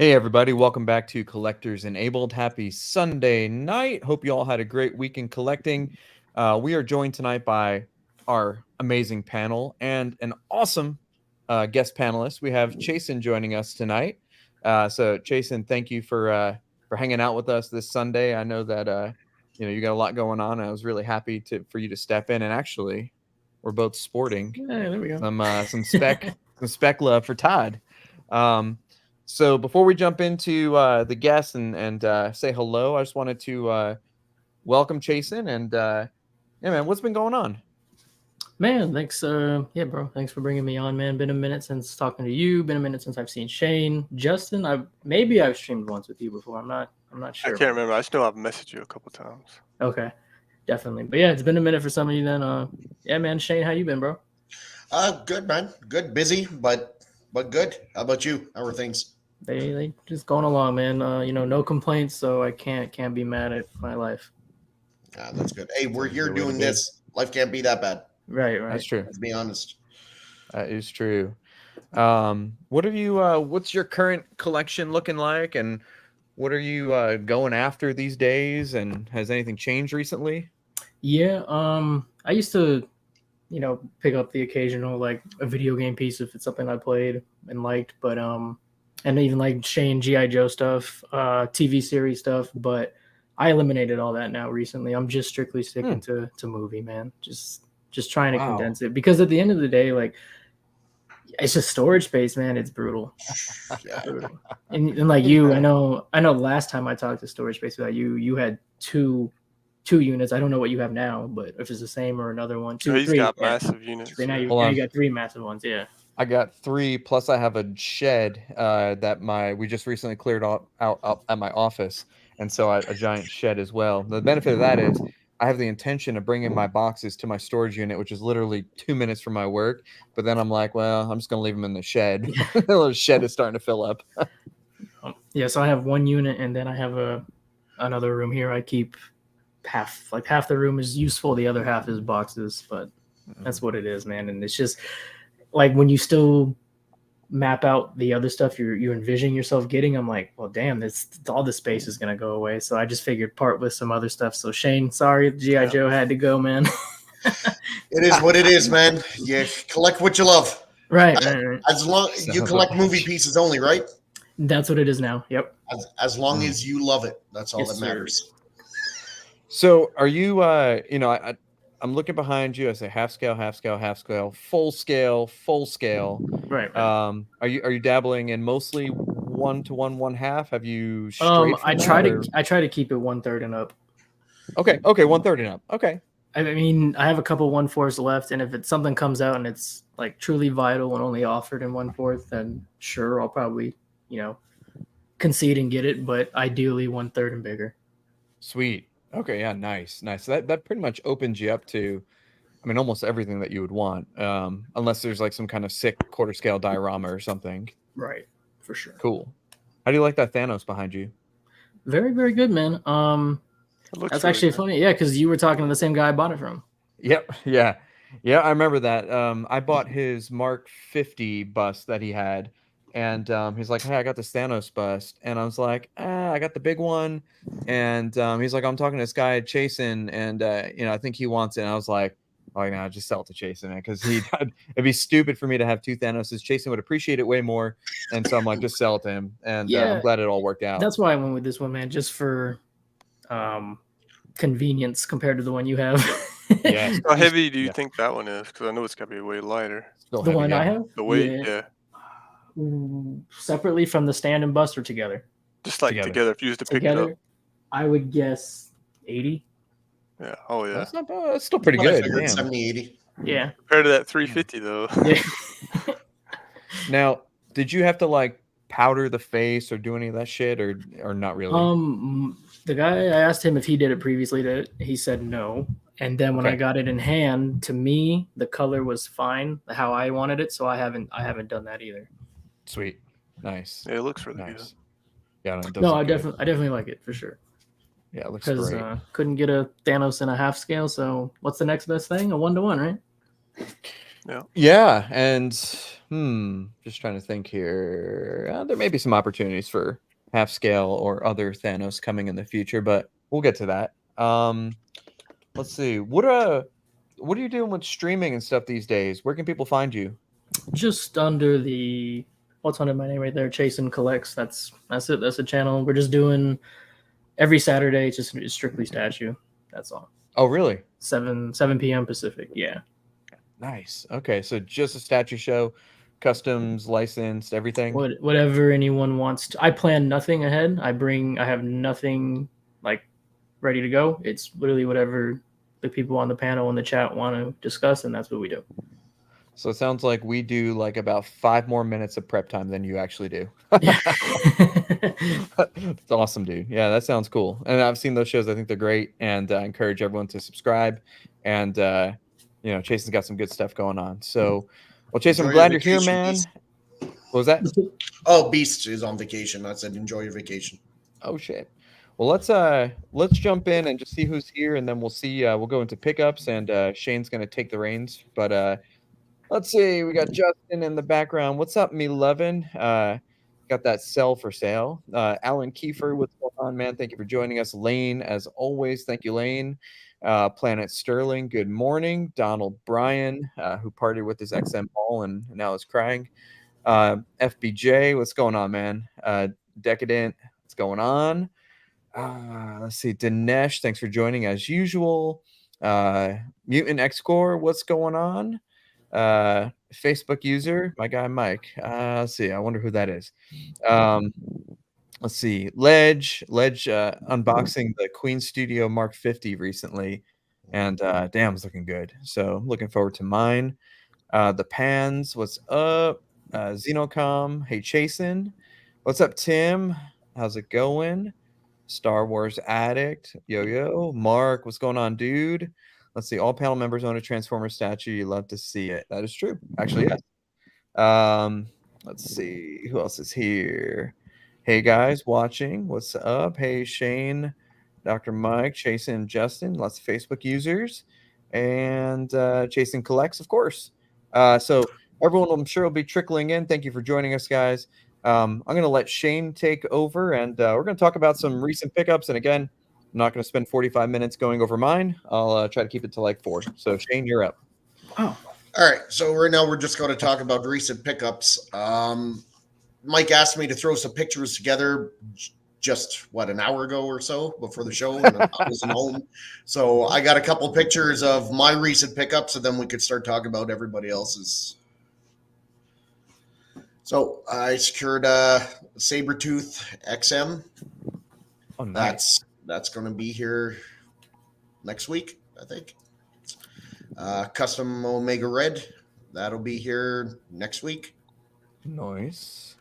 Hey everybody, welcome back to Collectors Enabled. Happy Sunday night. Hope you all had a great weekend collecting. We are joined tonight by our amazing panel and an awesome guest panelist. We have Chasen joining us tonight. So Chasen, thank you for hanging out with us this Sunday. I know that you got a lot going on, and I was really happy for you to step in. And actually, we're both sporting Yeah, there we go. some spec love for Todd. So before we jump into the guests and say hello, I just wanted to welcome Chasen and yeah, man, what's been going on? Man, thanks. Yeah, bro. Thanks for bringing me on, man. Been a minute since talking to you. Been a minute since I've seen Shane, Justin. I've streamed once with you before. I'm not sure. I can't remember. I just know I've messaged you a couple times. Okay, definitely. But yeah, it's been a minute for some of you. Then, yeah, man. Shane, how you been, bro? Good, man. Good, busy, but good. How about you? How are things? They just going along, man. No complaints, so I can't be mad at my life. That's good. Hey, we're here doing this. Life can't be that bad. Right. That's true. Let's be honest. That is true. What have you? What's your current collection looking like, and what are you going after these days? And has anything changed recently? Yeah. I used to, pick up the occasional like a video game piece if it's something I played and liked, but and even like Shane G.I. Joe stuff, TV series stuff, but I eliminated all that now recently. I'm just strictly sticking to movie, man. Just trying to condense it, because at the end of the day, like, it's just storage space, man. It's brutal. Brutal. And like you, I know last time I talked to storage space about you had two units. I don't know what you have now, but if it's the same or another one, He's got massive units. Now you got three massive ones, yeah. I got 3, plus I have a shed that we just recently cleared out at my office, and so a giant shed as well. The benefit of that is I have the intention of bringing my boxes to my storage unit, which is literally 2 minutes from my work. But then I'm like, well, I'm just gonna leave them in the shed. The shed is starting to fill up. Yeah, so I have one unit, and then I have another room here. I keep half the room is useful, the other half is boxes, but that's what it is, man. And it's just like when you still map out the other stuff you're envisioning yourself getting, I'm like, well, damn, all the space is gonna go away. So I just figured part with some other stuff. So Shane, sorry, G.I. Joe had to go, man. It is what it is, man. You collect what you love. Right. As long you collect movie pieces only, right? That's what it is now. Yep. As long as you love it, that's all that matters. So are you? I'm looking behind you. I say half scale, full scale. Right. Are you dabbling in mostly 1:1, 1/2? Have you? I try to keep it 1/3 and up. Okay, 1/3 and up. Okay. I mean, I have a couple 1/4s left, and if something comes out and it's like truly vital and only offered in 1/4, then sure, I'll probably concede and get it. But ideally, 1/3 and bigger. Sweet. Okay, yeah, nice. So that pretty much opens you up to, I mean, almost everything that you would want, unless there's like some kind of sick quarter scale diorama or something. Right, for sure. Cool. How do you like that Thanos behind you? Very, very good, man. That's actually funny, yeah, because you were talking to the same guy I bought it from. Yep, yeah, I remember that. I bought his Mark 50 bust that he had. And he's like, hey, I got this Thanos bust. And I was like, I got the big one. And he's like, I'm talking to this guy at Chasen, and I think he wants it. And I was like, oh, no, just sell it to Chasen, man, because it'd be stupid for me to have 2 Thanoses. Chasen would appreciate it way more. And so I'm like, just sell it to him. And I'm glad it all worked out. That's why I went with this one, man, just for convenience compared to the one you have. Yeah. How heavy do you think that one is? Because I know it's got to be way lighter. The one I have? The weight, yeah. Separately from the stand and bust, or together? Just like together if you used to pick it up. I would guess 80. Yeah. Oh, yeah. That's not bad. That's still pretty good. 70, 80. Yeah. Compared to that 350, though. Yeah. Now, did you have to like powder the face or do any of that shit, or not really? The guy, I asked him if he did it previously. He said no. And then when I got it in hand, to me, the color was fine, how I wanted it. So I haven't done that either. Sweet, nice. Yeah, it looks really nice. Good. Yeah, I definitely like it for sure. Yeah, it looks great. Because couldn't get a Thanos in a half scale, so what's the next best thing? A 1-to-1, right? Yeah, and Just trying to think here. There may be some opportunities for half scale or other Thanos coming in the future, but we'll get to that. Let's see. What are you doing with streaming and stuff these days? Where can people find you? Just under the what's under my name right there, Chasen Collects. That's it. That's the channel. We're just doing every Saturday. It's just strictly statue. That's all. Oh, really? 7 p.m. Pacific. Yeah. Nice. Okay, so just a statue show, customs, licensed, everything. Whatever anyone wants to. I plan nothing ahead. I have nothing like ready to go. It's literally whatever the people on the panel in the chat want to discuss, and that's what we do. So it sounds like we do like about 5 more minutes of prep time than you actually do. It's awesome, dude. Yeah, that sounds cool. And I've seen those shows. I think they're great, and I encourage everyone to subscribe. And Chasen's got some good stuff going on. So, well, Chasen, I'm glad you're here, man. Beast. What was that? Oh, Beast is on vacation. I said enjoy your vacation. Oh shit. Well, let's jump in and just see who's here, and then we'll see. We'll go into pickups, and Shane's gonna take the reins. But let's see. We got Justin in the background. What's up, me11? Got that sell for sale. Alan Kiefer, what's going on, man? Thank you for joining us. Lane, as always, thank you, Lane. Planet Sterling, good morning. Donald Bryan, who partied with his XM ball and now is crying. FBJ, what's going on, man? Decadent, what's going on? Let's see. Dinesh, thanks for joining as usual. Mutant X-Core, what's going on? Facebook user, my guy Mike. Let's see. I wonder who that is. Let's see. Ledge unboxing the Queen Studio Mark 50 recently, and damn, it's looking good. So I'm looking forward to mine. The Pans, what's up? Xenocom, hey Chasen, what's up, Tim? How's it going? Star Wars Addict, yo, Mark, what's going on, dude? Let's see. All panel members own a Transformer statue. You love to see it. That is true. Actually, yes. Let's see. Who else is here? Hey, guys, watching. What's up? Hey, Shane, Dr. Mike, Chasen, Justin. Lots of Facebook users. And Chasen Collects, of course. So everyone, I'm sure, will be trickling in. Thank you for joining us, guys. I'm going to let Shane take over, and we're going to talk about some recent pickups. And again, I'm not going to spend 45 minutes going over mine. I'll try to keep it to like 4. So, Shane, you're up. Oh. All right. So right now we're just going to talk about recent pickups. Mike asked me to throw some pictures together just, an hour ago or so before the show, and I wasn't home. So I got a couple pictures of my recent pickups, and then we could start talking about everybody else's. So I secured a Sabretooth XM. Oh, nice. That's going to be here next week, I think. Custom Omega Red. That'll be here next week. Nice.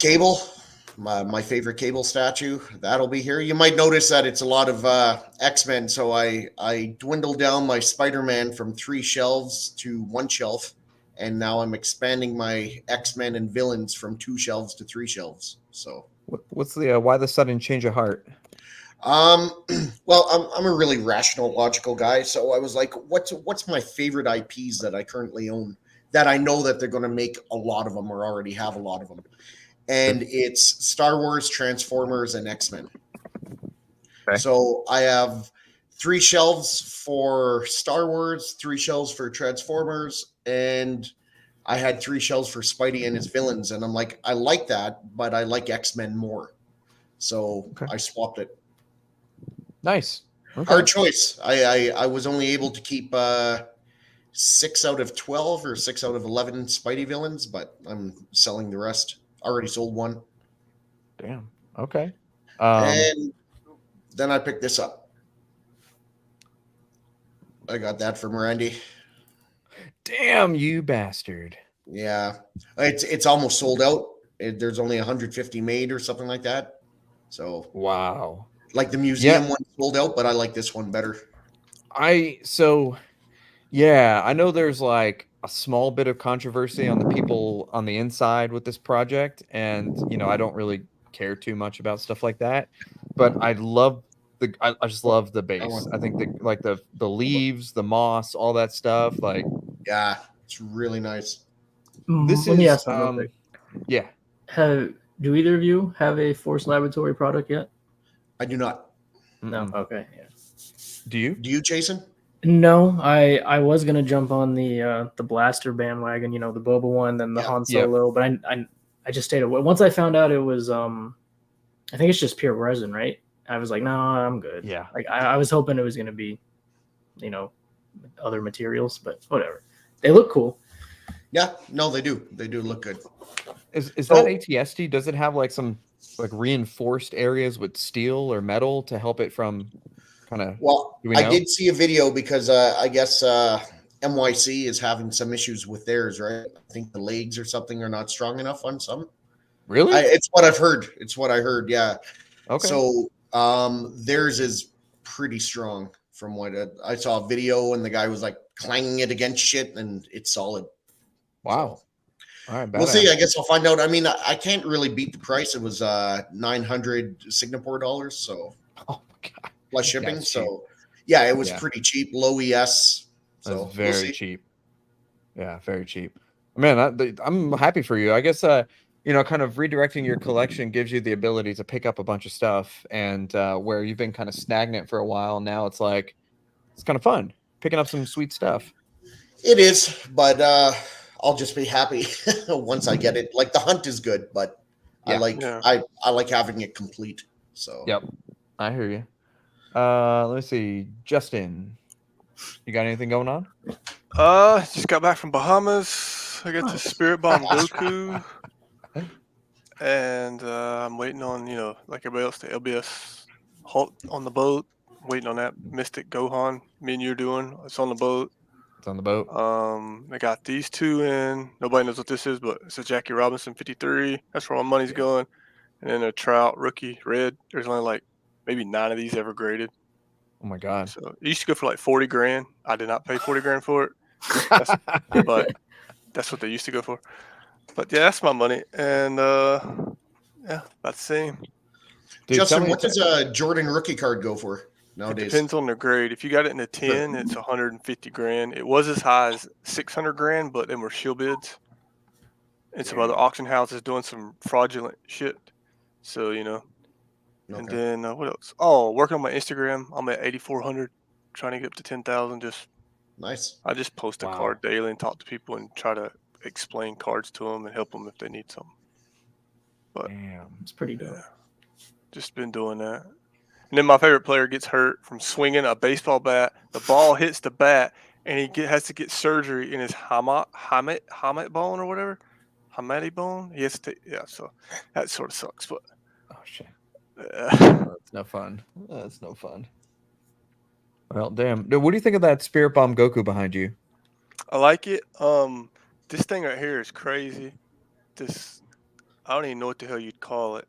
Cable. My favorite Cable statue. That'll be here. You might notice that it's a lot of X-Men. So I dwindled down my Spider-Man from 3 shelves to 1 shelf. And now I'm expanding my X-Men and villains from 2 shelves to 3 shelves. So what's the why the sudden change of heart? Well, I'm a really rational, logical guy. So I was like, what's my favorite IPs that I currently own that I know that they're going to make a lot of them or already have a lot of them? And it's Star Wars, Transformers, and X-Men. Okay. So I have 3 shelves for Star Wars, 3 shelves for Transformers, and I had 3 shelves for Spidey and his villains. And I'm like, I like that, but I like X-Men more. So I swapped it. Nice. Okay. Hard choice. I was only able to keep 6 out of 12 or 6 out of 11 Spidey villains, but I'm selling the rest. Already sold 1. Damn. Okay. And then I picked this up. I got that from Randy. Damn, you bastard. Yeah. It's almost sold out. There's only 150 made or something like that. So wow. Like the museum one sold out, but I like this one better. I know there's like a small bit of controversy on the people on the inside with this project, and I don't really care too much about stuff like that, but I just love the base. I think the leaves, the moss, all that stuff, like yeah, it's really nice. This Let me is ask something real quick. yeah. Do either of you have a Force Laboratory product yet? I do not. No. Mm-mm. Okay. Yeah. Do you? Do you, Jason? No, I was gonna jump on the blaster bandwagon, you know, the Boba one, then the Yeah. Han Yep. Solo, but I just stayed away. Once I found out it was I think it's just pure resin, right? I was like, no, I'm good. Yeah. Like I was hoping it was gonna be, you know, other materials, but whatever. They look cool. Yeah. No, they do. They do look good. Is So- that ATST? Does it have like some like reinforced areas with steel or metal to help it from kind of? Well, Do we I know? did see a video because I guess MYC is having some issues with theirs, right? I think the legs or something are not strong enough on some. Really? It's what I've heard. It's what I heard. Yeah. Okay. So theirs is pretty strong from what I saw a video and the guy was like clanging it against shit and it's solid. Wow. So, All right. we'll see. badass. I guess I'll find out. I mean, I can't really beat the price. It was $900 Singapore dollars, so Oh my god. plus Yeah, shipping. it's So yeah, it was Yeah. pretty cheap, low ES. So That's we'll very see. cheap. Yeah, very cheap. Man, I'm happy for you. I guess you know, kind of redirecting your collection gives you the ability to pick up a bunch of stuff, and where you've been kind of stagnant for a while, now it's like it's kind of fun picking up some sweet stuff. It is, but I'll just be happy once I get it. Like the hunt is good, but I Yeah. like Yeah. I like having it complete. So Yep, I hear you. Let's see, Justin, you got anything going on? Just got back from Bahamas. I got the Spirit Bomb Goku. And I'm waiting on, you know, like everybody else, the LBS halt on the boat. Waiting on that Mystic Gohan. Me and you are doing. It's on the boat. It's on the boat. I got these two in. Nobody knows what this is, but it's a Jackie Robinson 53. That's where my money's Yeah. going. And then a Trout rookie red. There's only like maybe 9 of these ever graded. Oh my god. So it used to go for like 40 grand. I did not pay 40 grand for it, but that's what they used to go for. But yeah, that's my money. And yeah, about the same. Dude, tell Justin, me- what does a Jordan rookie card go for It nowadays? depends on the grade. If you got it in the 10, it's 150 grand. It was as high as 600 grand, but then were shield bids. And some other auction houses doing some fraudulent shit. So, you know. And Okay. then what else? Oh, working on my Instagram. I'm at 8,400, trying to get up to 10,000. Nice. I just post a Wow. card daily and talk to people and try to explain cards to them and help them if they need something. But Damn. It's pretty dope. yeah, just been doing that. And then my favorite player gets hurt from swinging a baseball bat. The ball hits the bat, and he has to get surgery in his hamate bone or whatever. Hamate bone. He has to yeah, so that sort of sucks. But Oh shit. uh, That's no fun. That's no fun. Well, damn. Dude, what do you think of that Spirit Bomb Goku behind you? I like it. This thing right here is crazy. This I don't even know what the hell you'd call it.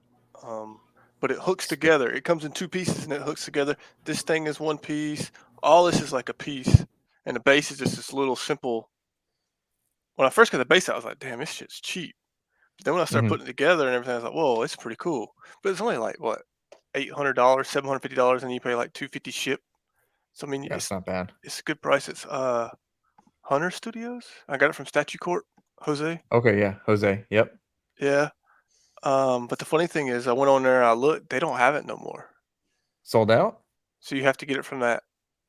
But it hooks together. It comes in 2 pieces and it hooks together. This thing is 1 piece. All this is like a piece, and the base is just this little simple. When I first got the base, I was like, "Damn, this shit's cheap." But then when I started Mhm. putting it together and everything, I was like, "Whoa, it's pretty cool." But it's only like what, $800, $750, and you pay like $250 ship. So I mean, Yeah, it's not bad. it's a good price. It's Hunter Studios. I got it from Statue Court, Jose. Okay, yeah, Jose. Yep. Yeah. But the funny thing is, I went on there and I looked. They don't have it no more. Sold out? So you have to get it from that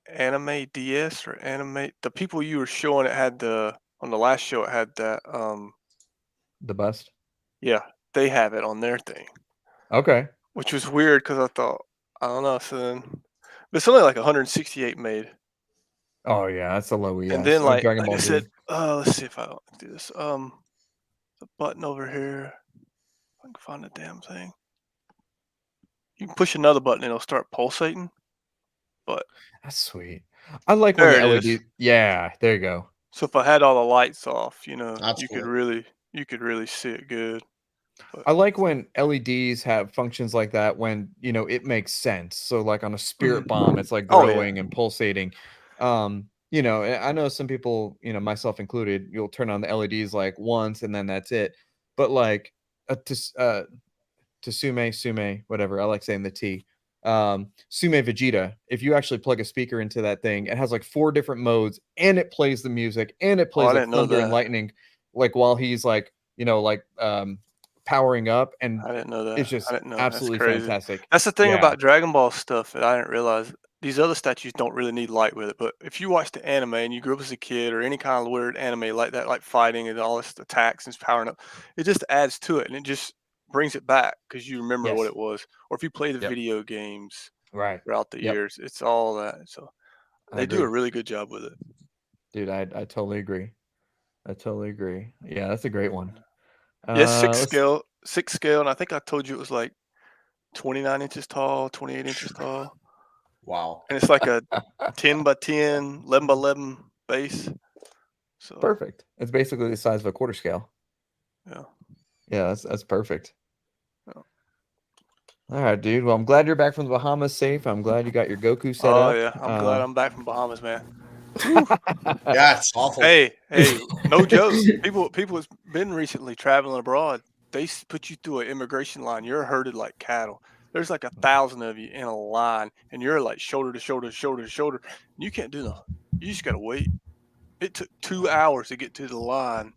Anime DS or Anime. The people you were showing it had on the last show. It had that. The bust? Yeah, they have it on their thing, Okay. which was weird because I thought I don't know. So then, but it's only like 168 made. Oh yeah, that's a low ES. And then Like like Dragon I Ball Z. said, let's see if I don't do this. The button over here. If I can find the damn thing. You can push another button and it'll start pulsating. But That's sweet. I like when there the it LED. is. Yeah, there you go. So if I had all the lights off, you know, That's you cool. could really see it good. I like when LEDs have functions like that when, you know, it makes sense. So like on a Spirit Bomb, it's like Oh, yeah. glowing and pulsating. You know, I know some people, you know, myself included, you'll turn on the LEDs like once and then that's it. But like Sume, whatever. I like saying the T. Sume Vegeta. If you actually plug a speaker into that thing, it has like 4 different modes and it plays the music and it plays I like didn't know thunder and that. lightning. like while he's like, powering up, and I didn't know that. it's just I didn't know. absolutely That's crazy. fantastic. That's the thing Yeah. about Dragon Ball stuff that I didn't realize. These other statues don't really need light with it, but if you watch the anime and you grew up as a kid or any kind of weird anime like that, like fighting and all this attacks and powering up, it just adds to it and it just brings it back because you remember what Yes. it was. Or if you play the Yep. video games Right. throughout the Yep. years, it's all that. So I they do agree. a really good job with it. Dude, I totally agree. Yeah, that's a great one. Yeah, six let's- scale, and I think I told you it was like 29 inches tall, 28 inches tall. Wow. And it's like a 10 by 10, 11 by 11 base. So Perfect. It's basically the size of a quarter scale. yeah. Yeah, that's perfect. Yeah. All right, dude. Well, I'm glad you're back from the Bahamas safe. I'm glad you got your Goku set Oh up. yeah, I'm glad I'm back from Bahamas, man. Yeah, it's awful. Hey, no joke. People has been recently traveling abroad. They put you through an immigration line. You're herded like cattle. There's like 1,000 of you in a line, and you're like shoulder to shoulder, shoulder to shoulder. You can't do nothing. You just gotta wait. It took 2 hours to get to the line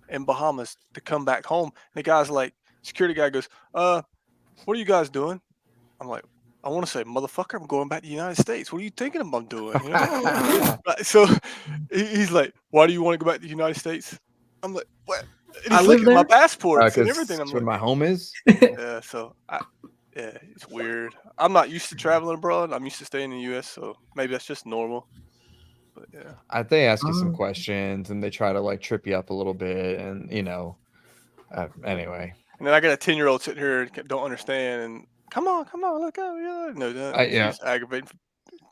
in Bahamas to come back home. And the guy's like, security guy goes, what are you guys doing? I'm like, I want to say, motherfucker, I'm going back to the United States. What are you thinking about doing? You know? Right, so he's like, why do you want to go back to the United States? I'm like, what? And I he's live looking at my there? passports and 'Cause everything. I'm that's where like, my home is. yeah, so yeah, it's weird. I'm not used to traveling abroad. I'm used to staying in the U.S., so maybe that's just normal. But yeah, They ask you some Oh. questions and they try to like trip you up a little bit, and anyway. and then I got a 10-year-old sitting here and don't understand. And come on, look out, yeah, no, yeah. it's aggravating.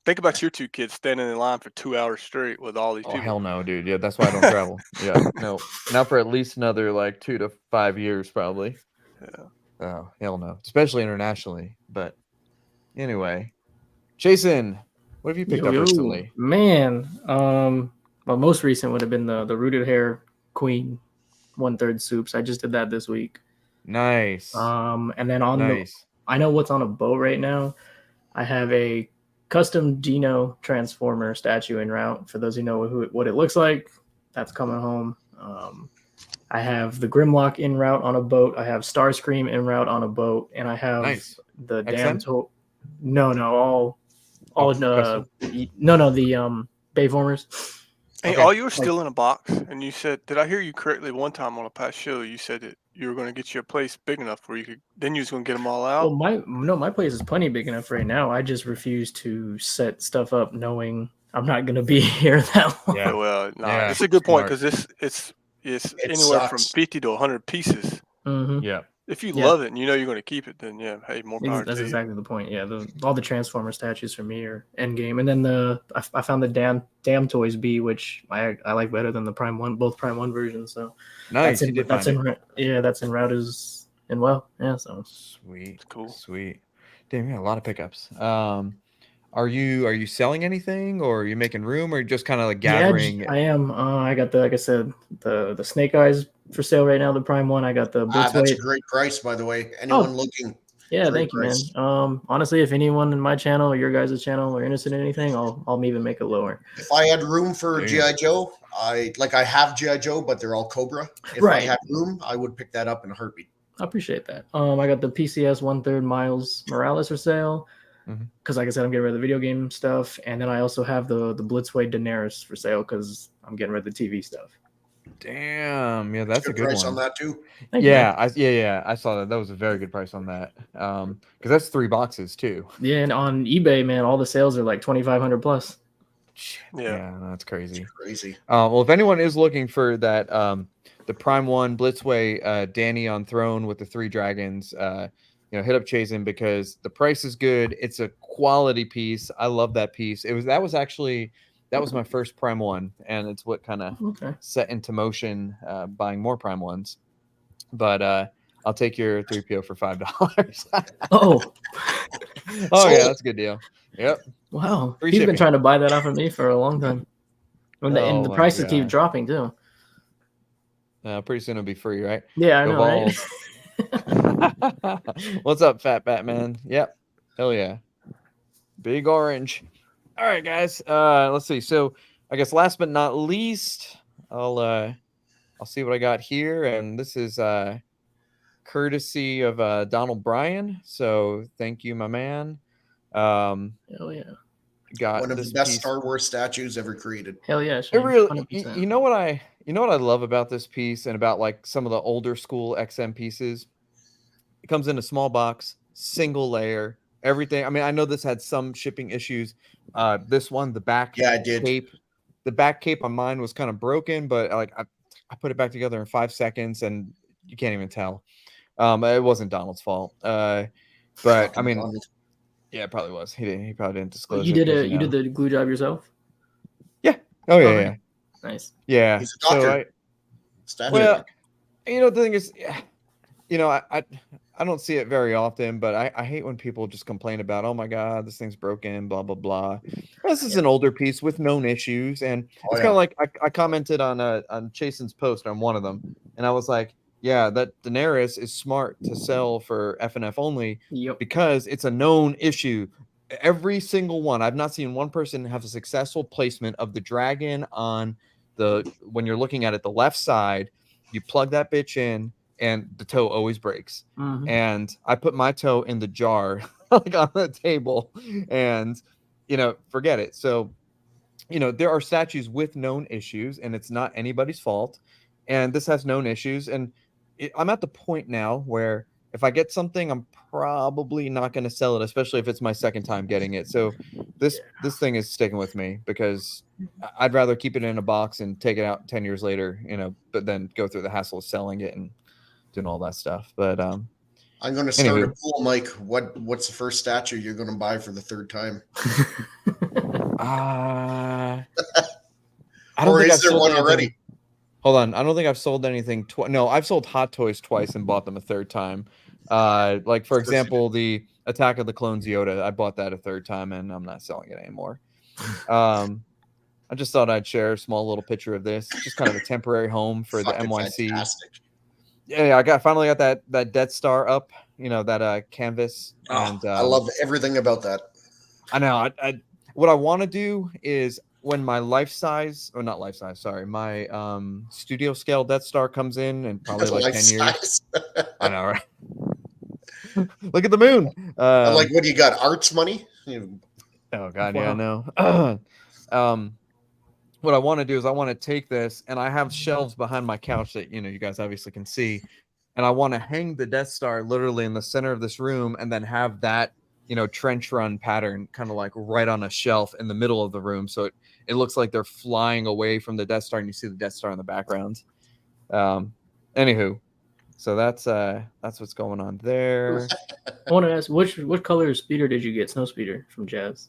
Think about your 2 kids standing in line for 2 hours straight with all these Oh people. hell no, dude. Yeah, that's why I don't travel. Yeah, no, not for at least another like 2 to 5 years, probably. Yeah. Oh hell no, especially internationally. But anyway, Chasen, what have you picked up recently? Man, well, most recent would have been the rooted hair queen 1/3 soups. I just did that this week. Nice. And then nice. I know what's on a boat right now. I have a custom Dino Transformer statue en route. For those who know what it looks like, that's coming home. I have the Grimlock en route on a boat. I have Starscream en route on a boat, and I have Nice. the XM? all custom? the Bayformers. Hey, Okay. all you were still in a box, and you said, did I hear you correctly one time on a past show? You said that you were going to get you a place big enough where you could, then you was going to get them all out. Well, my place is plenty big enough right now. I just refuse to set stuff up knowing I'm not going to be here that long. Yeah. Well, nah, Yeah, it's a good point smart. because it's anywhere from sucks. 50 to 100 pieces. Mm-hmm. Yeah. If you Yeah. love it and you know you're going to keep it, then yeah, hey, more power That's to you. exactly the point. Yeah, all the Transformer statues for me are endgame, and then I found the damn Toys B, which I like better than the Prime1, both Prime1 versions. So Nice. that's en route as well. Yeah, so Sweet. It's cool. Sweet. Damn, you got a lot of pickups. Are you selling anything, or are you making room, or just kind of like gathering? Yeah, I am. I got like I said, the Snake Eyes for sale right now. The Prime1. I got the That's a Blitzweight. great price, by the way. Anyone looking? Yeah, great thank you, man. price. Honestly, if anyone in my channel or your guys' channel are interested in anything, I'll even make it lower. If I had room for Damn. GI Joe, I have GI Joe, but they're all Cobra. If I Right. had room, I would pick that up in a heartbeat. I appreciate that. I got the PCS 1/3 Miles Morales for sale because, like I said, I'm getting rid of the video game stuff, and then I also have the Blitzway Daenerys for sale because I'm getting rid of the TV stuff. Damn. Yeah, that's a good price one. on that too. Thank you, man. I saw that. That was a very good price on that. Because that's 3 boxes too. Yeah, and on eBay, man, all the sales are like 2,500 plus. Yeah. No, that's crazy. Crazy. Well, if anyone is looking for that, the Prime1 Blitzway Danny on throne with the 3 dragons, hit up Chasen because the price is good. It's a quality piece. I love that piece. That was my first Prime1, and it's what kind of set into motion buying more Prime1s. But I'll take your 3PO for $5. Oh, yeah, that's a good deal. Yep. wow. Free He's been shipping. trying to buy that off of me for a long time. And the my prices keep God. dropping too. Pretty soon it'll be free, right? Yeah, I Go know, right? Balls. What's up, Fat Batman? Yep. Hell yeah. Big orange. All right, guys. Let's see. So I guess last but not least, I'll I'll see what I got here, and this is courtesy of Donald Bryan. So thank you, my man. Hell yeah. Got One of this the best piece. Star Wars statues ever created. Hell yeah. It Shane. really, 100%. you know what I love about this piece and about like some of the older school XM pieces. It comes in a small box, single layer, everything. I mean, I know this had some shipping issues. This one, the back Yeah, it did. cape, the back cape on mine was kind of broken, but like I put it back together in 5 seconds, and you can't even tell. It wasn't Donald's fault. But I Fucking mean, Donald. yeah, it probably was. He probably didn't disclose. You it did 'cause, you did the glue job yourself? Yeah. Oh yeah, Okay. yeah. Nice. Yeah. He's a doctor. So Statue. well, the thing is, I don't see it very often, but I hate when people just complain about, oh my God, this thing's broken, blah, blah, blah. This is an older piece with known issues. And it's kind of like I commented on Chasen's post on one of them. And I was like, yeah, that Daenerys is smart to sell for FNF only because it's a known issue. Every single one. I've not seen one person have a successful placement of the dragon on when you're looking at it, the left side, you plug that bitch in, and the toe always breaks. And I put my toe in the jar, like on the table, and forget it. So, there are statues with known issues, and it's not anybody's fault. And this has known issues, and I'm at the point now where if I get something, I'm probably not going to sell it, especially if it's my second time getting it. So this thing is sticking with me because I'd rather keep it in a box and take it out 10 years later, but then go through the hassle of selling it and doing all that stuff. But I'm going to start a pool, Mike. What's the first statue you're going to buy for the third time? I don't or think is I've there sold one anything. already? Hold on, I don't think I've sold anything. No, I've sold Hot Toys twice and bought them a third time. Like for example, the Attack of the Clones Yoda. I bought that a third time, and I'm not selling it anymore. I just thought I'd share a small little picture of this, just kind of a temporary home for the NYC. Fantastic. Yeah, I finally got that Death Star up, that canvas. And I love everything about that. I know. What I want to do is when my my studio scale Death Star comes in and probably like 10 years. I know, right? Look at the moon. Like, what do you got? Arts money? Oh God, yeah, I know. What I want to do is I want to take this, and I have shelves behind my couch that you guys obviously can see, and I want to hang the Death Star literally in the center of this room, and then have that trench run pattern kind of like right on a shelf in the middle of the room, so it looks like they're flying away from the Death Star, and you see the Death Star in the background. Anywho, so that's what's going on there. I want to ask, what color speeder did you get? Snow speeder from Jazz.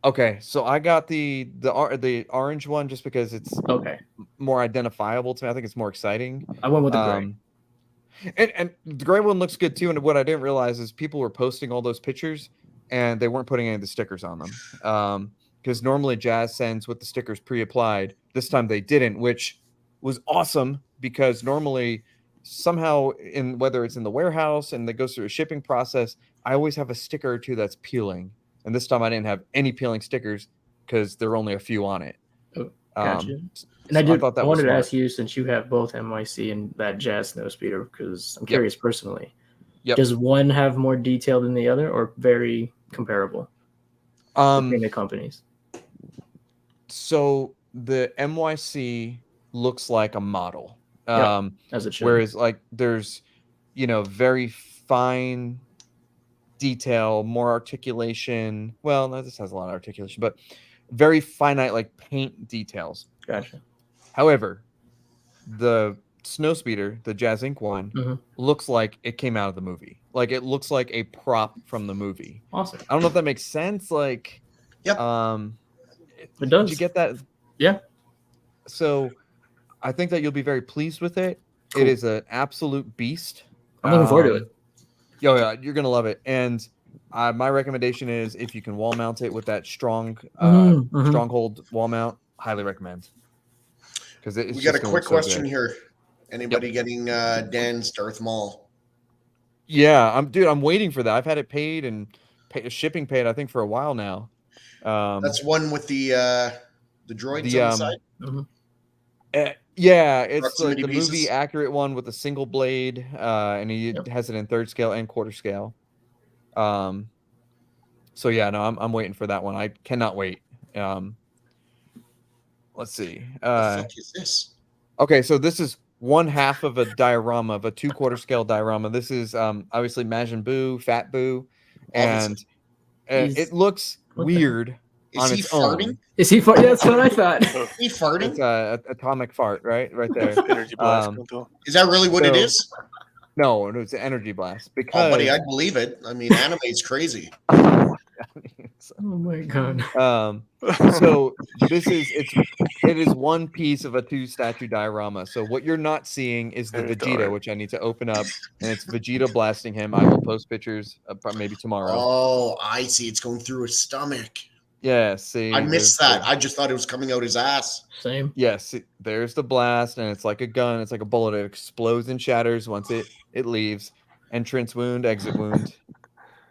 Okay, so I got the orange one just because it's more identifiable to me. I think it's more exciting. I went with the gray. And the gray one looks good too. And what I didn't realize is people were posting all those pictures and they weren't putting any of the stickers on them. Because normally Jazz sends with the stickers pre-applied. This time they didn't, which was awesome because normally somehow whether it's in the warehouse and it goes through a shipping process, I always have a sticker or two that's peeling. And this time I didn't have any peeling stickers because there were only a few on it. Oh, gotcha. And I wanted to ask you, since you have both NYC and that Jazz Snow Speeder, because I'm curious personally. Does one have more detail than the other, or very comparable between the companies? So the NYC looks like a model, as it should. Whereas like there's very fine detail, more articulation. Well, no, this has a lot of articulation, but very finite, like paint details. Gotcha. However, the Snow Speeder, the Jazz Inc. one, looks like it came out of the movie. Like it looks like a prop from the movie. Awesome. I don't know if that makes sense. Like, it does. Did you get that? Yeah. So I think that you'll be very pleased with it. Cool. It is an absolute beast. I'm looking forward to it. Yeah, you're gonna love it. And my recommendation is if you can wall mount it with that stronghold wall mount, highly recommend. Because we got a quick question here. Anybody getting Dan's Darth Maul? Yeah, I'm waiting for that. I've had it paid and shipping paid, I think, for a while now. That's one with the droids on the side. Yeah, it's like Proximity the movie pieces? accurate one with a single blade, and he Yep. has it in 3rd scale and 1/4 scale. So yeah, no, I'm waiting for that one. I cannot wait. Let's see. The fuck is this? Okay, so this is 1/2 of a diorama of a 2/4 scale diorama. This is obviously Majin Buu, Fat Buu, and He's- it looks what the heck? weird Is on he its farting? own. Is he? Yeah, that's what I thought. Is he farting? It's a atomic fart, right there. Energy blast. Is that really what it so- is? No, it's an energy blast because Oh, buddy, I believe it. I mean, anime's crazy. Oh my god. So it is one piece of a 2 statue diorama. So what you're not seeing is the Very Vegeta, dark. which I need to open up, and it's Vegeta blasting him. I will post pictures maybe tomorrow. Oh, I see. It's going through his stomach. Yeah, see, I missed that. there's I just thought it was coming out his ass. Same. yes, there's the blast, and it's like a gun. It's like a bullet. It explodes and shatters once it leaves. Entrance wound, exit wound.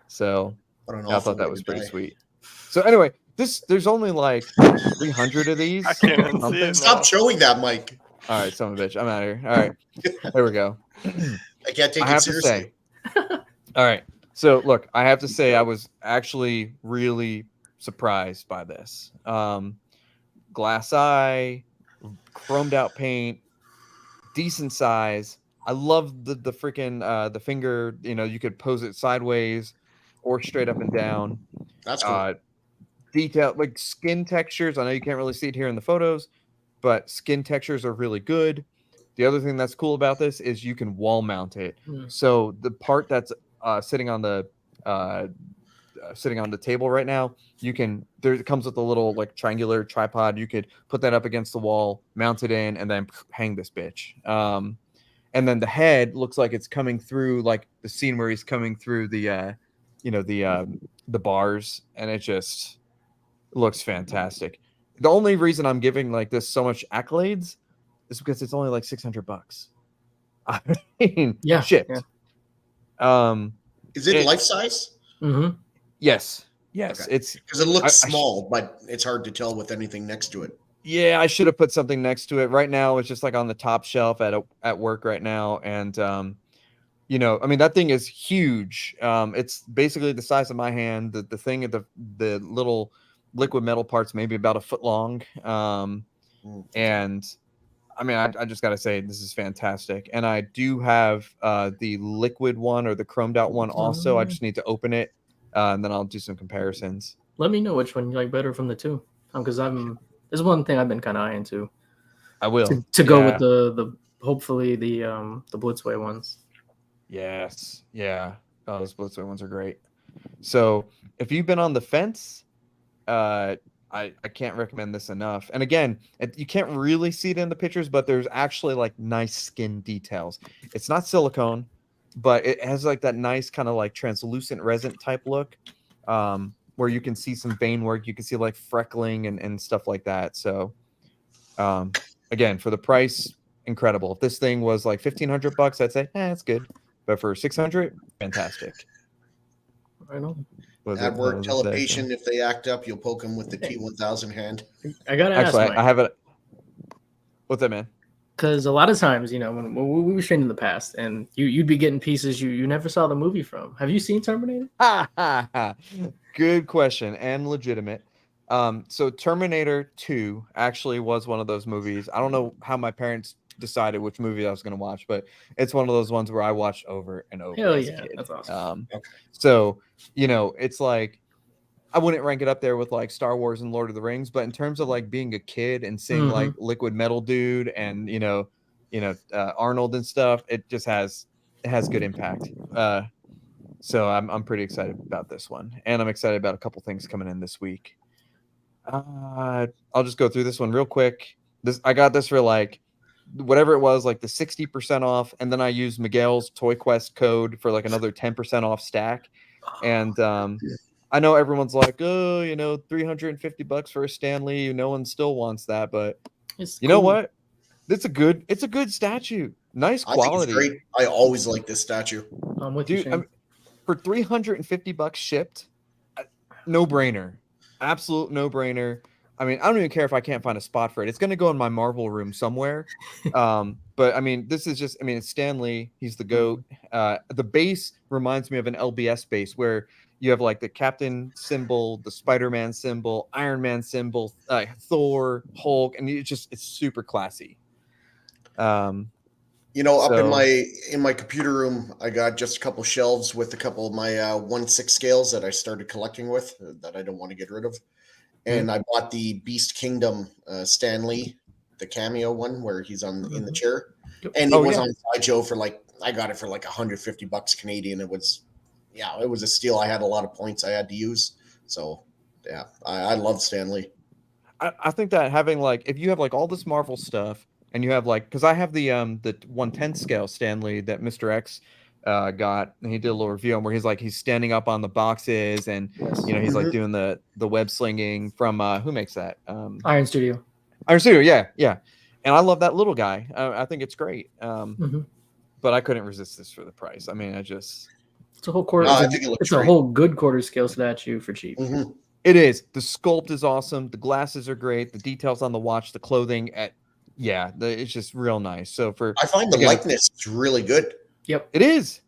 So What an yeah, I awful thought that way was to pretty die. sweet. So anyway, there's only like 300 of these. I can't even see something. it now. Stop showing that, Mike. All right, son of a bitch. I'm out of here. All right, there we go. I can't take I it have seriously. to say. All right. So look, I have to say I was actually really surprised by this. Glass eye, chromed out paint, decent size. I love the freaking the finger, you could pose it sideways or straight up and down. That's cool. Detail like skin textures. I know you can't really see it here in the photos, but skin textures are really good. The other thing that's cool about this is you can wall mount it. So the part that's sitting on the table right now, it comes with a little like triangular tripod. You could put that up against the wall, mount it in, and then hang this bitch. And then the head looks like it's coming through like the scene where he's coming through the bars, and it just looks fantastic. The only reason I'm giving like this so much accolades is because it's only like $600. I mean, Yeah, shit. yeah. Is it life size? Mm-hmm. Yes. Okay. It's Because it looks I small, but it's hard to tell with anything next to it. yeah. I should have put something next to it. Right now, it's just like on the top shelf at work right now, and I mean that thing is huge. It's basically the size of my hand. The thing at the little liquid metal parts maybe about a foot long. And I mean, I just got to say, this is fantastic. And I do have the liquid one or the chromed out one also. I just need to open it, and then I'll do some comparisons. Let me know which one you like better from the two. Because there's one thing I've been kind of eyeing to. I will. To go with the hopefully the Blitzway ones. Yes. Yeah. Oh, those Blitzway ones are great. So if you've been on the fence, I can't recommend this enough. And again, you can't really see it in the pictures, but there's actually like nice skin details. It's not silicone, but it has like that nice kind of like translucent resin type look, where you can see some vein work. You can see like freckling and stuff like that. So again, for the price, incredible. If this thing was like $1,500, I'd say, it's good. But for $600, fantastic. I know. At work, tell a patient if they act up, you'll poke them with the T1000 hand. I gotta ask, actually, Mike, I have it. What's that, man? because a lot of times, when we were trained in the past, and you'd be getting pieces you never saw the movie from. Have you seen Terminator? Good question and legitimate. So Terminator 2 actually was one of those movies. I don't know how my parents decided which movie I was going to watch, but it's one of those ones where I watched over and over. Hell as yeah, a kid. that's awesome. Okay. So, it's like I wouldn't rank it up there with like Star Wars and Lord of the Rings, but in terms of like being a kid and seeing like Liquid Metal Dude and Arnold and stuff, it has good impact. So I'm pretty excited about this one, and I'm excited about a couple things coming in this week. I'll just go through this one real quick. I got this for like whatever it was, like the 60% off, and then I used Miguel's Toy Quest code for like another 10% off stack. And I know everyone's like, oh, $350 for a Stanley. No one still wants that, but you know what? It's a good statue. Nice quality. I think it's great. I always like this statue. I'm with you, Dude, Shane. for $350 shipped, no brainer. Absolute no brainer. I mean, I don't even care if I can't find a spot for it. It's going to go in my Marvel room somewhere. But I mean, this is just, I mean, it's Stan Lee. He's the GOAT. The base reminds me of an LBS base where you have like the Captain symbol, the Spider-Man symbol, Iron Man symbol, Thor, Hulk, and it's super classy. You know, up So- in my computer room, I got just a couple shelves with a couple of my 1/6 scales that I started collecting with that I don't want to get rid of. And I bought the Beast Kingdom Stan Lee, the cameo one where he's in the chair, and it was on Sideshow for like, I got it for like $150 Canadian. It was a steal. I had a lot of points I had to use, so yeah, I love Stan Lee. I think that having like, if you have like all this Marvel stuff and you have like, because I have the 1/10 scale Stan Lee that Mr. X got, and he did a little review on where he's standing up on the boxes and he's like doing the web slinging from who makes that Iron Studio. Yeah, and I love that little guy. I think it's great. But I couldn't resist this for the price. I mean, it's a whole quarter. It's a whole good quarter scale statue for cheap. It is. The sculpt is awesome. The glasses are great. The details on the watch, the clothing, it's just real nice. So I find the likeness is really good. Yep, it is.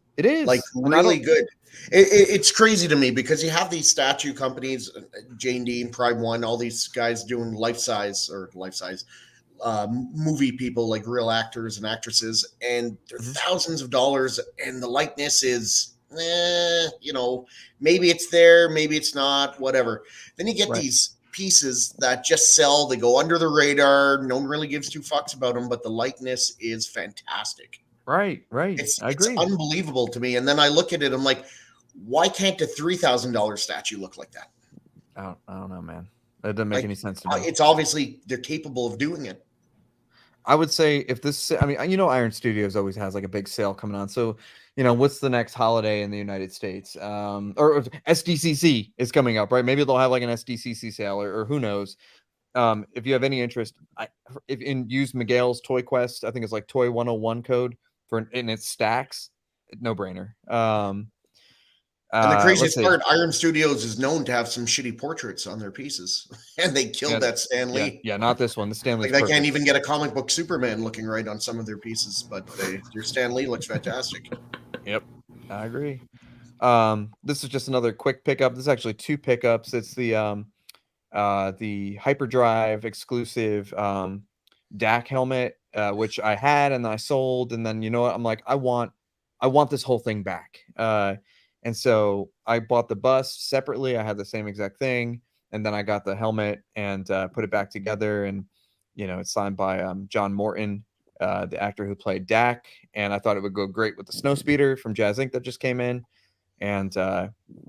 Like really good. It's crazy to me because you have these statue companies, J&D and Prime1, all these guys doing life size movie people, like real actors and actresses, and they're thousands of dollars, and the likeness is maybe it's there, maybe it's not, whatever. Then you get these pieces that just sell, they go under the radar, no one really gives two fucks about them, but the likeness is fantastic. Right. It's unbelievable to me. And then I look at it, I'm like, why can't a $3,000 statue look like that? I don't know, man. That doesn't make any sense to me. It's obviously they're capable of doing it. I would say if this, I mean, Iron Studios always has like a big sale coming on. So, what's the next holiday in the United States? Or SDCC is coming up, right? Maybe they'll have like an SDCC sale or who knows. If you have any interest, use Miguel's Toy Quest, I think it's like Toy 101 code and it stacks, no brainer. And the craziest part, Iron Studios is known to have some shitty portraits on their pieces, and they killed that Stan Lee. Yeah, not this one. The Stan Lee. They can't even get a comic book Superman looking right on some of their pieces, but your Stan Lee looks fantastic. Yep, I agree. This is just another quick pickup. This is actually two pickups. It's the Hyperdrive exclusive DAC helmet, which I had and I sold, and then I'm like, I want this whole thing back. And so I bought the bust separately. I had the same exact thing, and then I got the helmet and put it back together. And it's signed by John Morton, the actor who played Dak. And I thought it would go great with the Snowspeeder from Jazz Inc. that just came in. And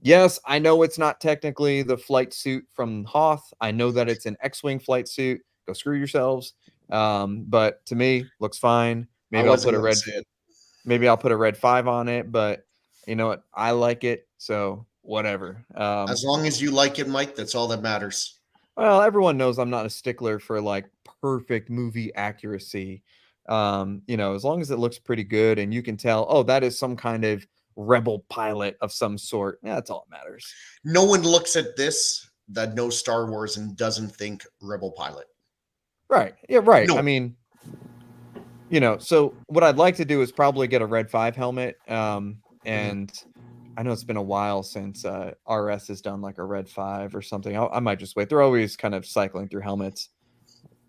yes, I know it's not technically the flight suit from Hoth. I know that it's an X-Wing flight suit. Go screw yourselves. But to me, looks fine. Maybe I'll put a red 5 on it, but you know what? I like it, so whatever. As long as you like it, Mike, that's all that matters. Well, everyone knows I'm not a stickler for like perfect movie accuracy. As long as it looks pretty good and you can tell, that is some kind of rebel pilot of some sort. Yeah, that's all that matters. No one looks at this that knows Star Wars and doesn't think rebel pilot. Right. Yeah, right. No. I mean, so what I'd like to do is probably get a red 5 helmet. And I know it's been a while since RS has done like a red 5 or something. I might just wait. They're always kind of cycling through helmets.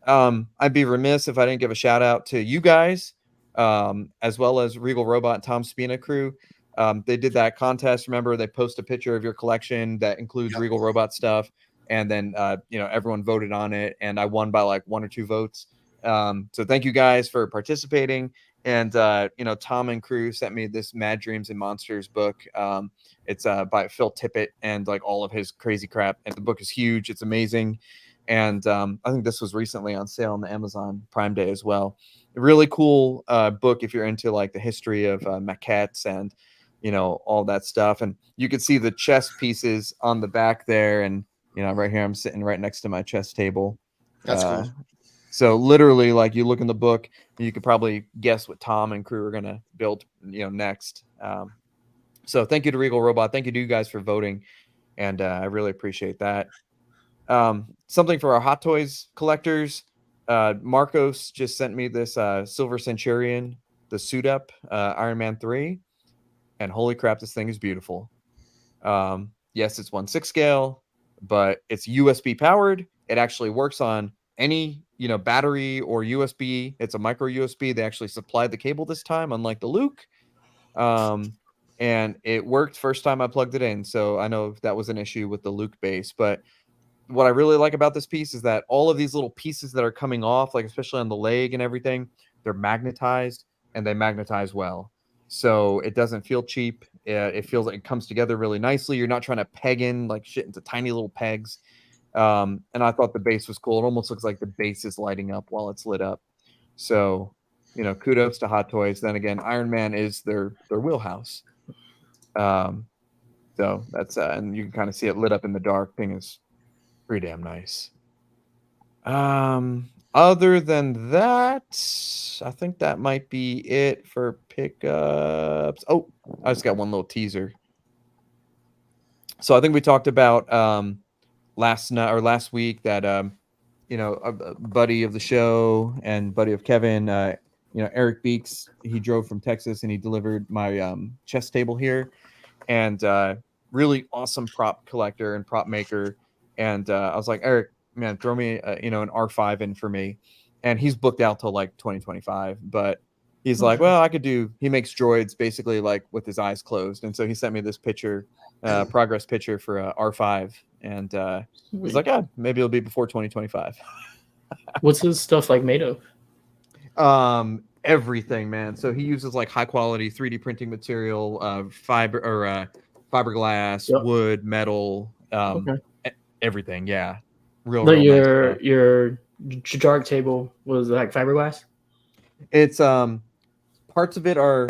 I'd be remiss if I didn't give a shout out to you guys, as well as Regal Robot and Tom Spina crew. They did that contest. Remember, they post a picture of your collection that includes Regal Robot stuff. And then, everyone voted on it. And I won by like 1 or 2 votes. So thank you guys for participating. And, Tom and crew sent me this Mad Dreams and Monsters book. It's by Phil Tippett and like all of his crazy crap. And the book is huge. It's amazing. And I think this was recently on sale on the Amazon Prime Day as well. A really cool book if you're into like the history of maquettes and, all that stuff. And you can see the chess pieces on the back there. And, right here, I'm sitting right next to my chess table. That's cool. So literally, like you look in the book, you could probably guess what Tom and crew are going to build, next. So thank you to Regal Robot. Thank you to you guys for voting. And I really appreciate that. Something for our Hot Toys collectors. Marcos just sent me this Silver Centurion, the suit up Iron Man 3, and holy crap, this thing is beautiful. Yes, it's 1/6 scale, but it's USB powered. It actually works on any battery or USB. It's a micro USB. They actually supplied the cable this time, unlike the Luke. And it worked first time I plugged it in. So I know that was an issue with the Luke base, but what I really like about this piece is that all of these little pieces that are coming off, like especially on the leg and everything, they're magnetized and they magnetize well. So it doesn't feel cheap. It feels like it comes together really nicely. You're not trying to peg in like shit into tiny little pegs. And I thought the base was cool. It almost looks like the base is lighting up while it's lit up. So, kudos to Hot Toys. Then again, Iron Man is their wheelhouse. So that's and you can kind of see it lit up in the dark. Thing is pretty damn nice. Other than that, I think that might be it for pickups. Oh, I just got one little teaser. So I think we talked about last week that a buddy of the show and buddy of Kevin, Eric Beeks, he drove from Texas and he delivered my chess table here, and really awesome prop collector and prop maker. And I was like, Eric, man, throw me an R5 in for me. And he's booked out till like 2025, but he's like, well, I could do. He makes droids basically like with his eyes closed, and so he sent me this picture, progress picture for R5, and he's like, yeah, maybe it'll be before 2025. What's his stuff like made of? Everything, man. So he uses like high quality 3D printing material, fiberglass, Yep. wood, metal, everything. Yeah, real But nice stuff. your dark table was like fiberglass. It's parts of it are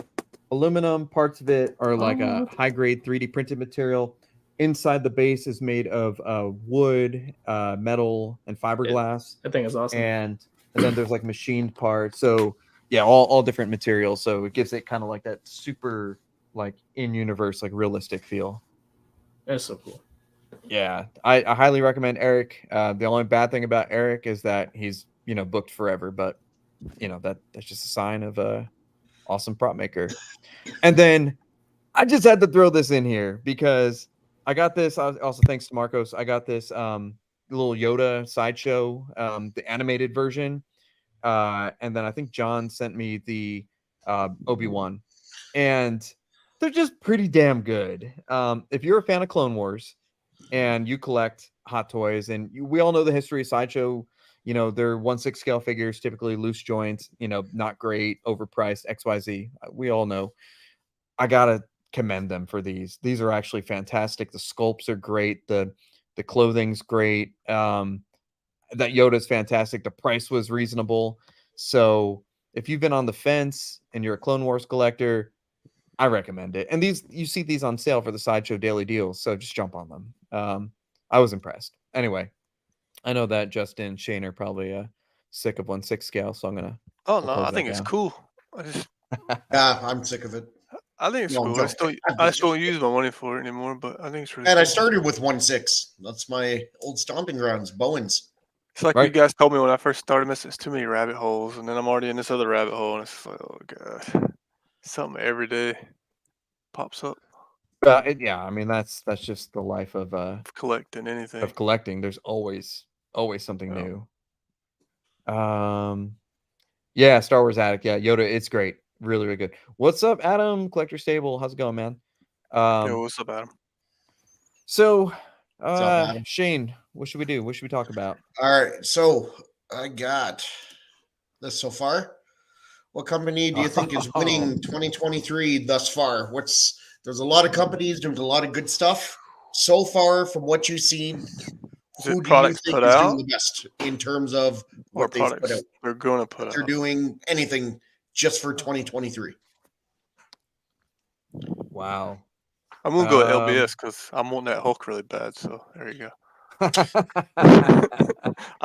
aluminum, parts of it are like a high grade 3D printed material. Inside the base is made of wood, metal, and fiberglass. I think it's awesome. And then there's like machined parts. So yeah, all different materials. So it gives it kind of like that super like in universe, like realistic feel. That's so cool. Yeah, I highly recommend Eric. The only bad thing about Eric is that he's booked forever, but that's just a sign of a awesome prop maker. And then I just had to throw this in here because I got this. Also, thanks to Marcos, I got this little Yoda Sideshow, the animated version, and then I think John sent me the Obi-Wan, and they're just pretty damn good. If you're a fan of Clone Wars and you collect Hot Toys, and we all know the history of Sideshow, they're 1/6 scale figures, typically loose joints, not great, overpriced, XYZ. We all know. I gotta commend them for these. These are actually fantastic. The sculpts are great. The clothing's great. That Yoda's fantastic. The price was reasonable. So if you've been on the fence and you're a Clone Wars collector, I recommend it. And you see these on sale for the Sideshow daily deals, so just jump on them. I was impressed. Anyway, I know that Justin and Shane are probably sick of 1/6 scale, so I'm gonna. Oh no, I think it's cool. Yeah, I'm sick of it. I think it's No, I'm cool. joking. I just don't use my money for it anymore, but I think it's really And cool. I started with 1/6. That's my old stomping grounds, Bowens. It's like you guys told me when I first started missing too many rabbit holes, and then I'm already in this other rabbit hole, and it's like, oh god, something every day pops up. Yeah, I mean that's just the life of collecting anything. Of collecting, there's always something new. Yeah, Star Wars Attic. Yeah, Yoda, it's great. Really, really good. What's up, Adam? Collector Stable. How's it going, man? Yo, what's up, Adam? So, What's up, Adam? Shane, what should we do? What should we talk about? All right, so I got this so far. What company do you think is winning 2023 thus far? There's a lot of companies doing a lot of good stuff so far. From what you've seen, who do you think is doing the best in terms of what they've put out? They're going to put out. They're doing anything just for 2023. Wow. I'm gonna go with LBS because I'm wanting that Hulk really bad. So there you go. I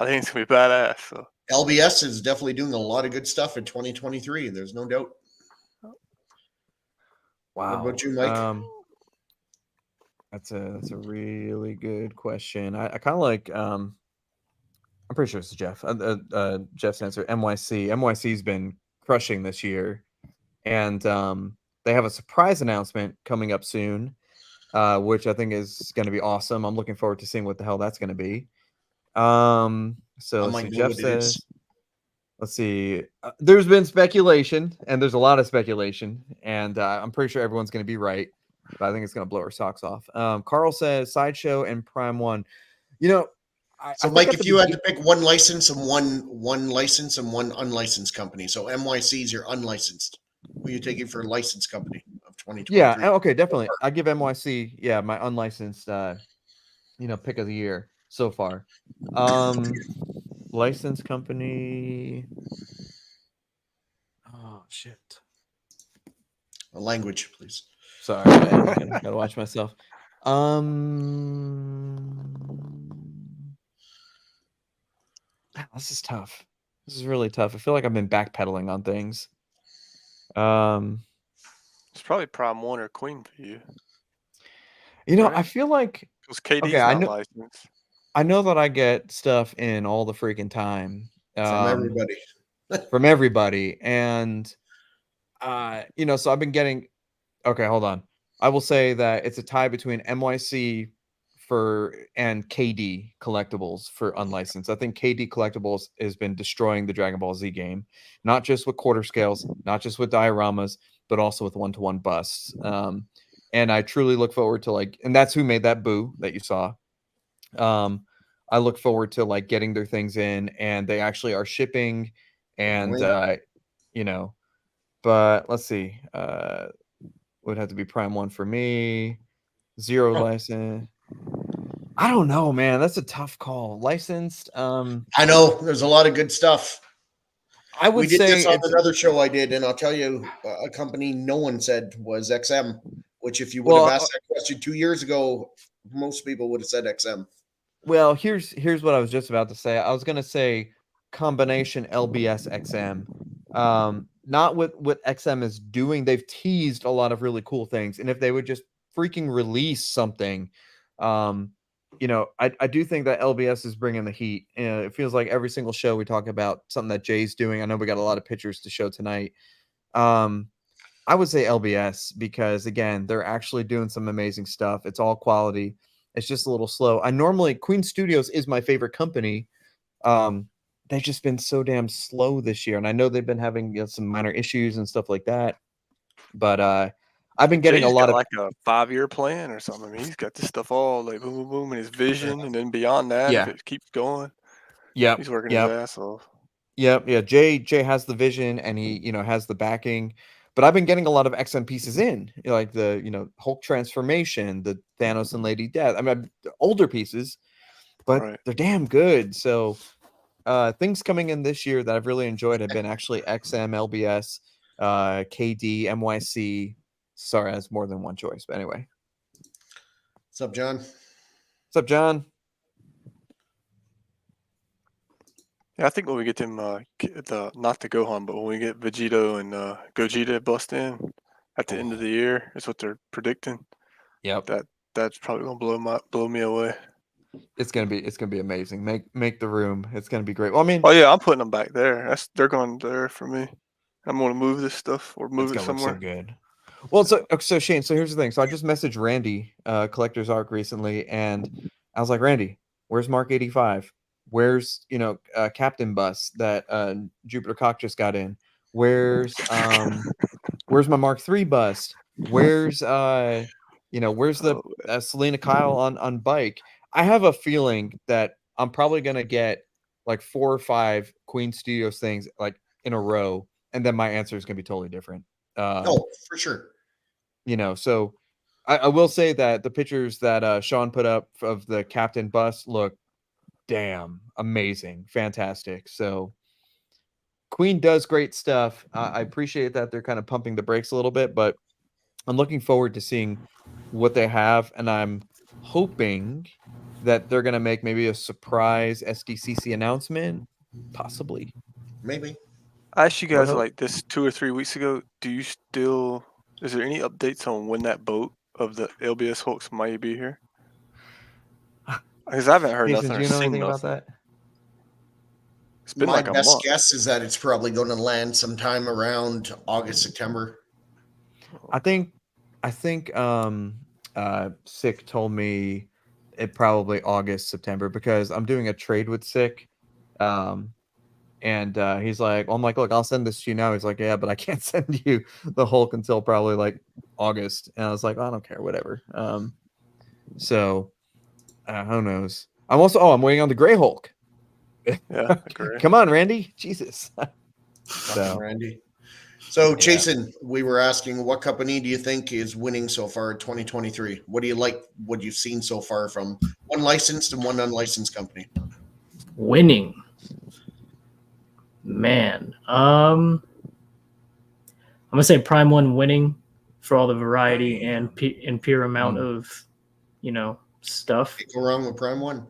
think it's gonna be badass. So LBS is definitely doing a lot of good stuff in 2023. There's no doubt. Wow. What about you, Mike? That's a really good question. I kind of like I'm pretty sure it's Jeff. Jeff's answer. NYC. NYC's been crushing this year, and they have a surprise announcement coming up soon, which I think is going to be awesome. I'm looking forward to seeing what the hell that's going to be. So I let's might see. know Jeff what it is. says. Let's see. There's been speculation, and there's a lot of speculation, and I'm pretty sure everyone's going to be right, but I think it's going to blow our socks off. Carl says Sideshow and Prime1. You know, I So, think Mike, at if the you had begin- to pick one license and one license and one unlicensed company, so MYC is your unlicensed. Who are you taking for a licensed company of 2023? yeah, okay, definitely. I give NYC, yeah, my unlicensed, pick of the year so far. Licensed company. Oh shit. A language, please. Sorry, gotta watch myself. This is tough. This is really tough. I feel like I've been backpedaling on things. It's probably Prime1 or Queen for you. I Right. feel like Because KD's okay, I not know licensed. I know that I get stuff in all the freaking time. From everybody. From everybody. And so I've been getting okay, hold on. I will say that it's a tie between NYC and KD collectibles for unlicensed. I think KD collectibles has been destroying the Dragon Ball Z game, not just with quarter scales, not just with dioramas, but also with one-to-one busts. And I truly look forward to and that's who made that boo that you saw. I look forward to getting their things in, and they actually are shipping, and but let's see, would have to be Prime1 for me. Zero license. I don't know, man. That's a tough call. Licensed. I know there's a lot of good stuff. I would We did say this on it's another show I did, and I'll tell you, a company no one said was XM. Which, if you would have asked that question 2 years ago, most people would have said XM. Well, here's what I was just about to say. I was gonna say combination LBS XM. Not what XM is doing. They've teased a lot of really cool things, and if they would just freaking release something, I do think that LBS is bringing the heat. It feels like every single show we talk about something that Jay's doing. I know we got a lot of pictures to show tonight. I would say LBS because again, they're actually doing some amazing stuff. It's all quality. It's just a little slow. Queen Studios is my favorite company. They've just been so damn slow this year, and I know they've been having some minor issues and stuff like that. But I've been getting Jay's a lot got of a 5-year plan or something. I mean, he's got this stuff all boom, boom, boom, and his vision, and then beyond that, if it keeps going, he's working his ass off. Yep, yeah. Jay has the vision, and he has the backing. But I've been getting a lot of XM pieces in, like the Hulk transformation, the Thanos and Lady Death. I mean, older pieces, but they're damn good. So things coming in this year that I've really enjoyed have been actually XM, LBS, KD, NYC. Sorry, that's more than one choice. But anyway. What's up, John? What's up, John? Yeah, I think when we get them, not the Gohan, but when we get Vegito and Gogeta bust in at the end of the year, is what they're predicting. Yep. That's probably gonna blow me away. It's gonna be amazing. Make the room. It's gonna be great. Well, I mean, oh yeah, I'm putting them back there. They're going there for me. I'm gonna move this stuff or move it somewhere. Look so good. Well, so Shane. So here's the thing. So I just messaged Randy, Collector's Arc, recently, and I was like, Randy, where's Mark 85? Where's Captain Bus that Jupiter Cock just got in? Where's my Mark 3 bust? Where's where's the Selena Kyle on bike? I have a feeling that I'm probably gonna get like 4 or 5 Queen Studios things in a row, and then my answer is gonna be totally different. For sure. So I will say that the pictures that Sean put up of the Captain bus look damn amazing, fantastic. So Queen does great stuff. I appreciate that they're kind of pumping the brakes a little bit, but I'm looking forward to seeing what they have, and I'm hoping that they're going to make maybe a surprise SDCC announcement, possibly. Maybe. I asked you guys like this 2 or 3 weeks ago. Is there any updates on when that boat of the LBS Hulks might be here? Because I haven't heard Jason, nothing do or you know seen anything about nothing. that? It's been My like a best month. guess is that it's probably going to land sometime around August, September. I think Sick told me it probably August, September, because I'm doing a trade with Sick. And he's like, well, I'm like, look, I'll send this to you now. He's like, yeah, but I can't send you the Hulk until probably like August. And I was like, I don't care, whatever. So who knows? I'm waiting on the Gray Hulk. Yeah, agree. Come on, Randy. Jesus. Fucking So, Randy. So, yeah. Chasen, we were asking, what company do you think is winning so far in 2023? What do you like? What you've seen so far from one licensed and one unlicensed company? Winning. Man. I'm gonna say Prime1 winning for all the variety and pure amount of, stuff. Can't go wrong with Prime1.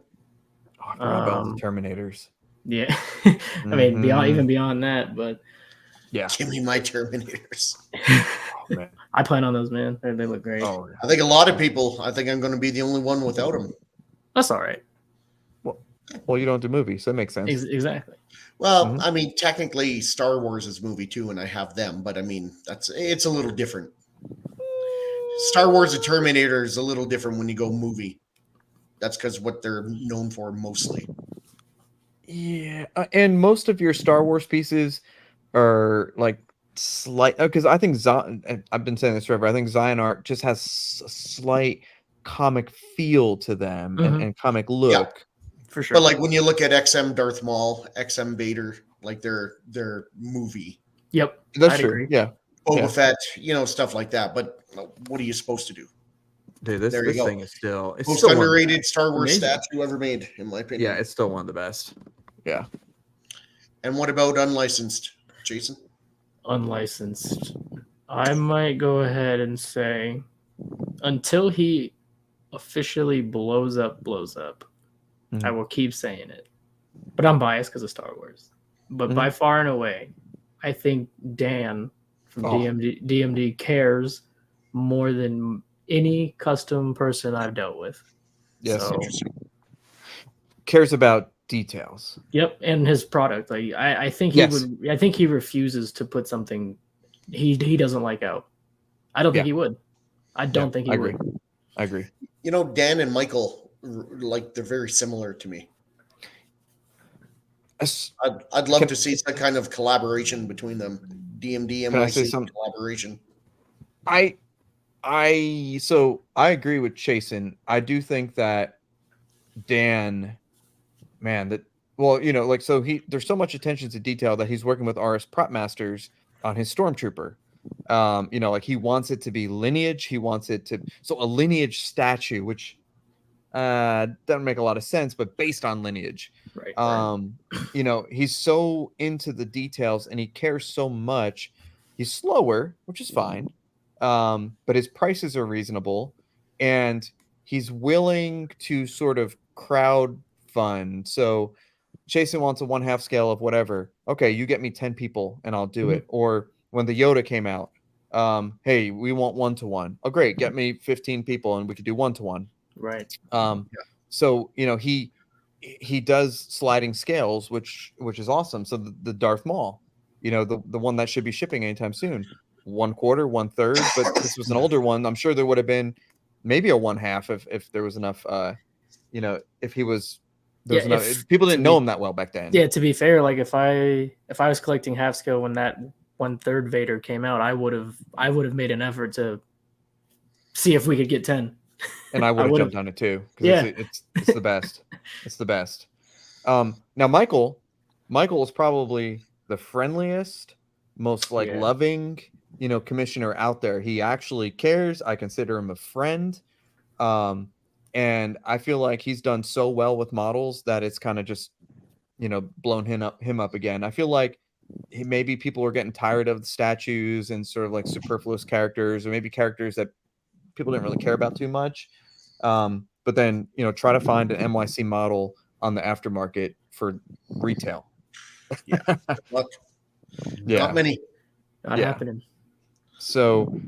Oh, I forgot about the Terminators. Yeah. I mean, Mhm. even beyond that, but Yeah. Give me my Terminators. Oh, man. I plan on those, man. They look great. Oh, I think a lot of people, I think I'm going to be the only one without them. That's all right. well, you don't do movies, so it makes sense. Exactly. Well, Mhm. I mean, technically Star Wars is movie too, and I have them, but I mean, it's a little different. Star Wars and Terminator is a little different when you go movie. That's because what they're known for mostly. Yeah, and most of your Star Wars pieces are like slight, because I think I've been saying this forever. I think Zion art just has a slight comic feel to them and comic look. For sure. But like when you look at XM Darth Maul, XM Vader, like they're movie. Yep. That's I'd true. agree. Yeah, Boba Fett, stuff like that. But what are you supposed to do? dude, There you this go. thing is still Most still one of the underrated best. Star Wars Amazing. statue ever made, in my opinion. Yeah, it's still one of the best. Yeah. And what about unlicensed, Jason? Unlicensed. I might go ahead and say until he officially blows up, I will keep saying it. But I'm biased because of Star Wars. But by far and away, I think Dan from DMD cares more than any custom person I've dealt with. Yes. So, cares about details. yep, and his product. Like I think he would. I think he refuses to put something he doesn't like out. I don't think he would. I don't think he would. I agree. Dan and Michael, like they're very similar to me. I'd love to see some kind of collaboration between them. DMD, MIC collaboration. I agree with Chasen. I do think that Dan, man, there's so much attention to detail that he's working with RS Prop Masters on his Stormtrooper. He wants it to be lineage. He wants it to a lineage statue, which doesn't make a lot of sense, but based on lineage. Right. He's so into the details and he cares so much. He's slower, which is fine. But his prices are reasonable and he's willing to sort of crowd fund. So Chasen wants a 1/2 scale of whatever. Okay, you get me 10 people and I'll do it. Or when the Yoda came out, hey, we want 1-to-1. Oh, great, get me 15 people and we could do 1-to-1. Right. So he does sliding scales, which is awesome. So the Darth Maul, the one that should be shipping anytime soon, 1/4, 1/3, but this was an older one. I'm sure there would have been maybe a 1/2 if there was enough. If he was, people didn't know him that well back then. Yeah, to be fair, like if I was collecting half scale when that 1/3 Vader came out, I would have made an effort to see if we could get 10. And I would have jumped on it too because it's the best. It's the best. Now Michael is probably the friendliest, most loving, commissioner out there. He actually cares. I consider him a friend. And I feel like he's done so well with models that it's kind of just, blown him up again. I feel like maybe people are getting tired of the statues and sort of like superfluous characters, or maybe characters that people didn't really care about too much. But then, try to find an MYC model on the aftermarket for retail. Yeah. Yeah. Not many. Not happening. So,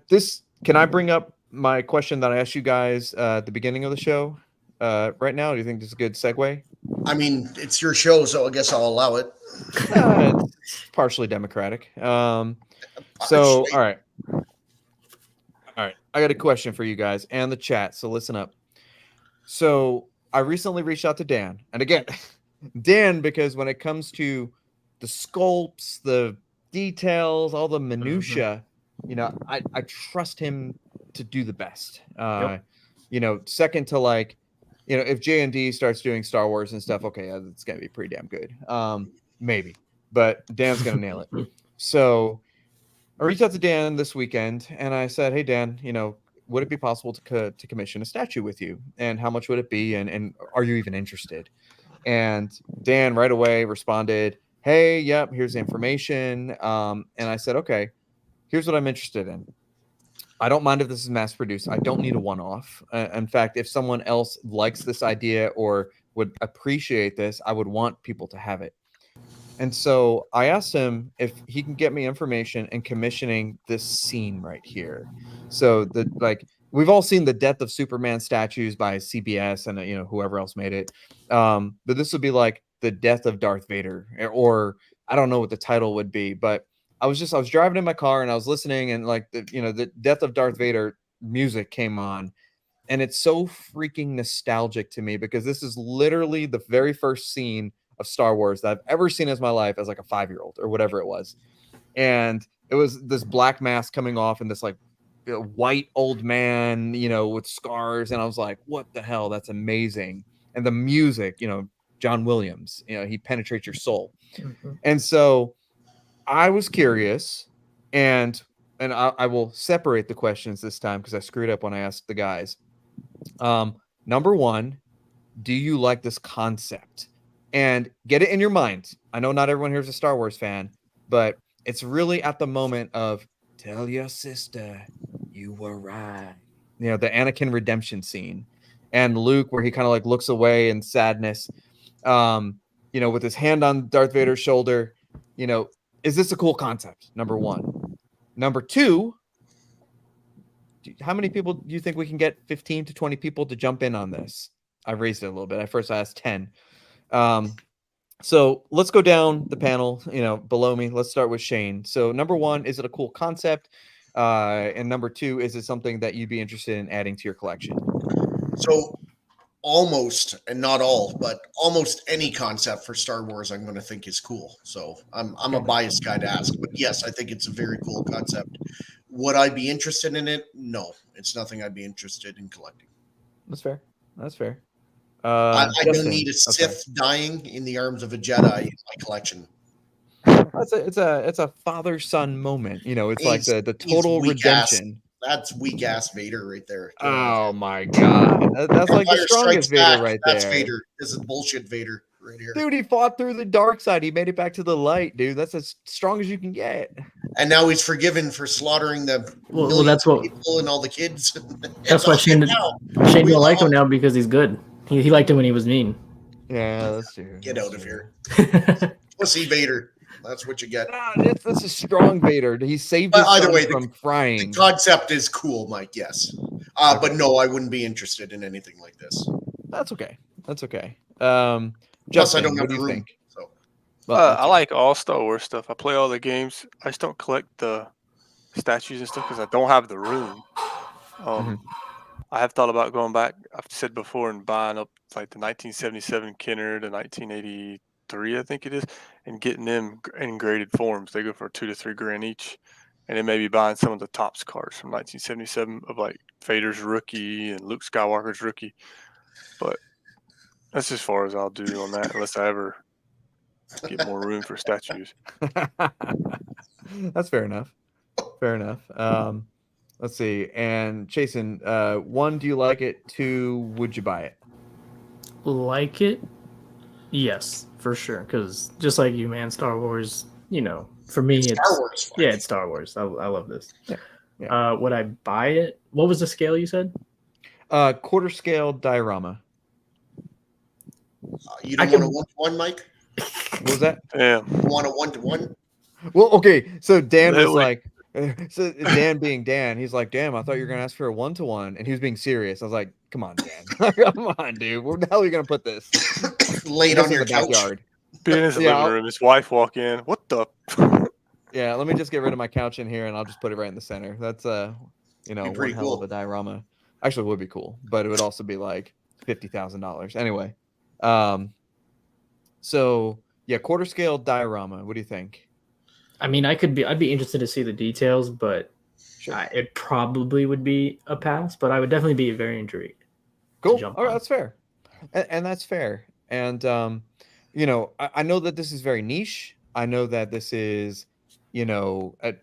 This can I bring up my question that I asked you guys at the beginning of the show right now? Do you think this is a good segue? I mean, it's your show, so I guess I'll allow it. It's partially democratic. So, Partially. all right. I got a question for you guys and the chat. So listen up. So I recently reached out to Dan, and again, Dan, because when it comes to the sculpts, the details, all the minutia, you know, I trust him to do the best. You know, second to like, you know, if J&D starts doing Star Wars and stuff, okay, it's gonna be pretty damn good. Maybe, but Dan's gonna nail it. So I reached out to Dan this weekend, and I said, "Hey, Dan, you know, would it be possible to commission a statue with you? And how much would it be? And are you even interested?" And Dan right away responded, "Hey, yep, here's the information." And I said, "Okay, here's what I'm interested in. I don't mind if this is mass produced. I don't need a one-off. In fact, if someone else likes this idea or would appreciate this, I would want people to have it." And so I asked him if he can get me information and commissioning this scene right here. So the like we've all seen the Death of Superman statues by CBS and you know whoever else made it. But this would be like the Death of Darth Vader, or I don't know what the title would be. But I was driving in my car and I was listening, and like the Death of Darth Vader music came on, and it's so freaking nostalgic to me because this is literally the very first scene of Star Wars that I've ever seen in my life as like a 5-year-old or whatever it was. And it was this black mask coming off and this like white old man, you know, with scars. And I was like, what the hell? That's amazing. And the music, you know, John Williams, you know, he penetrates your soul. And so I was curious, and I will separate the questions this time because I screwed up when I asked the guys. Number one, do you like this concept? And get it in your mind. I know not everyone here is a Star Wars fan, but it's really at the moment of tell your sister you were right. You know, the Anakin redemption scene, and Luke where he kind of like looks away in sadness, you know, with his hand on Darth Vader's shoulder. You know, is this a cool concept? Number one. Number two, how many people do you think we can get? 15 to 20 people to jump in on this. I raised it a little bit. At first I asked 10. So let's go down the panel, you know, below me. Let's start with Shane. So number one, is it a cool concept? And number two, is it something that you'd be interested in adding to your collection? So almost, and not all, but almost any concept for Star Wars I'm going to think is cool. So I'm a biased guy to ask, but yes, I think it's a very cool concept. Would I be interested in it? No, it's nothing I'd be interested in collecting. That's fair. That's fair. I don't need a Sith dying in the arms of a Jedi in my collection. It's a father-son moment. You know, it's like the total redemption. That's weak ass Vader right there. Oh my god, that's like the strongest Vader right there. That's Vader. This is bullshit Vader right here. Dude, he fought through the dark side. He made it back to the light, dude. That's as strong as you can get. And now he's forgiven for slaughtering the that's what people and all the kids. That's why Shane don't like him now because he's good. He liked him when he was mean. Yeah, that's true. Get out of here. Pussy Vader. That's what you get. That's a strong Vader. He saved his either way, from frying. The concept is cool, Mike, yes. But no, I wouldn't be interested in anything like this. That's okay. That's okay. Plus, Justin, I don't have what do the you room. think? So. Well, I like all Star Wars stuff. I play all the games. I just don't collect the statues and stuff because I don't have the room. I have thought about going back, I've said before, and buying up like the 1977 Kenner, the 1983, I think it is, and getting them in graded forms. They go for $2 to $3 grand each. And then maybe buying some of the Topps cards from 1977 of like Vader's rookie and Luke Skywalker's rookie. But that's as far as I'll do on that, unless I ever get more room for statues. That's fair enough. Fair enough. Let's see. And Chasen, 1, do you like it? 2, would you buy it? Like it? Yes, for sure. Because just like you, man, Star Wars, you know, for me, it's Star Wars. Yeah, it's Star Wars. I love this. Yeah. Would I buy it? What was the scale you said? Quarter scale diorama. You don't want a 1-to-1, Mike? What was that? Yeah. You want a 1-to-1? Well, okay. So Dan was like, So Dan being Dan, he's like, damn, I thought you were gonna ask for a 1-to-1, and he was being serious. I was like, come on, Dan, come on, dude, where the hell are you gonna put this? Laid This on in your the couch. backyard. Be in his Yeah, living room. His wife walk in. What the? Yeah, let me just get rid of my couch in here, and I'll just put it right in the center. That's Be one pretty hell of cool. a diorama. Actually, it would be cool, but it would also be like $50,000 anyway. So yeah, quarter scale diorama. What do you think? I mean, I'd be interested to see the details, but Sure. it probably would be a pass. But I would definitely be very intrigued. Cool. jump All right, on. that's fair, and that's fair. And I know that this is very niche. I know that this is, a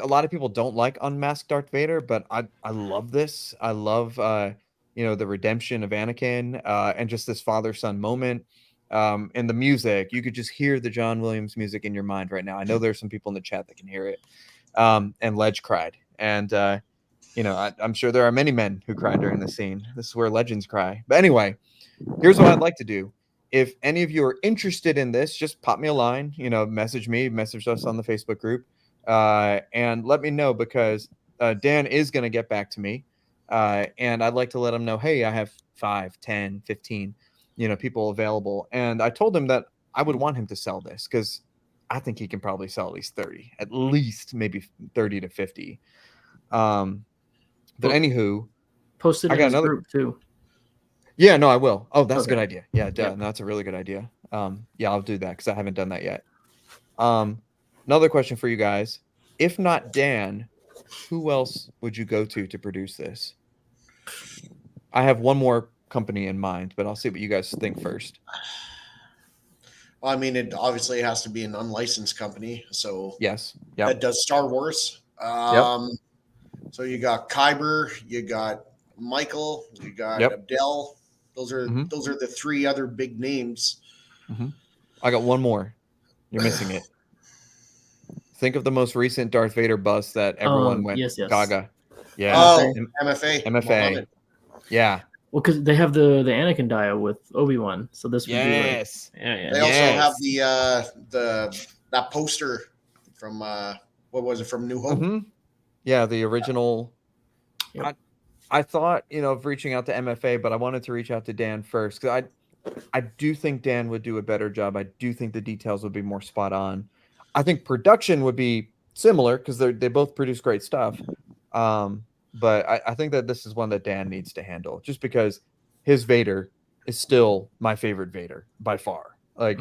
lot of people don't like Unmasked Darth Vader, but I love this. I love the redemption of Anakin, and just this father son moment. And the music, you could just hear the John Williams music in your mind right now. I know there's some people in the chat that can hear it. And Ledge cried, and I'm sure there are many men who cried during this scene. This is where legends cry. But anyway, here's what I'd like to do. If any of you are interested in this, just pop me a line, message me, message us on the Facebook group, and let me know, because Dan is going to get back to me. And I'd like to let him know, hey, I have 5, 10, 15, people available. And I told him that I would want him to sell this, because I think he can probably sell at least maybe 30 to 50. But anywho, Post it I in got his another group too. Yeah, no, I will. Oh, that's a good Okay. idea. Yeah, Yep. no, that's a really good idea. Yeah, I'll do that because I haven't done that yet. Another question for you guys. If not Dan, who else would you go to produce this? I have one more company in mind, but I'll see what you guys think first. Well, I mean, it obviously has to be an unlicensed company, so Yes. Yeah. that does Star Wars. So you got Kyber, you got Michael, you got Abdel. Those are the 3 other big names. I got one more. You're missing it. Think of the most recent Darth Vader bust that everyone went gaga. Yeah. Oh, MFA. MFA. Mohammed. Yeah. Well, because they have the Anakin dio with Obi-Wan, so this would be like, They also have that poster from what was it, from New Hope? Yeah, the original. Yep. I thought of reaching out to MFA, but I wanted to reach out to Dan first, because I do think Dan would do a better job. I do think the details would be more spot on. I think production would be similar because they both produce great stuff. But I think that this is one that Dan needs to handle, just because his Vader is still my favorite Vader by far. Like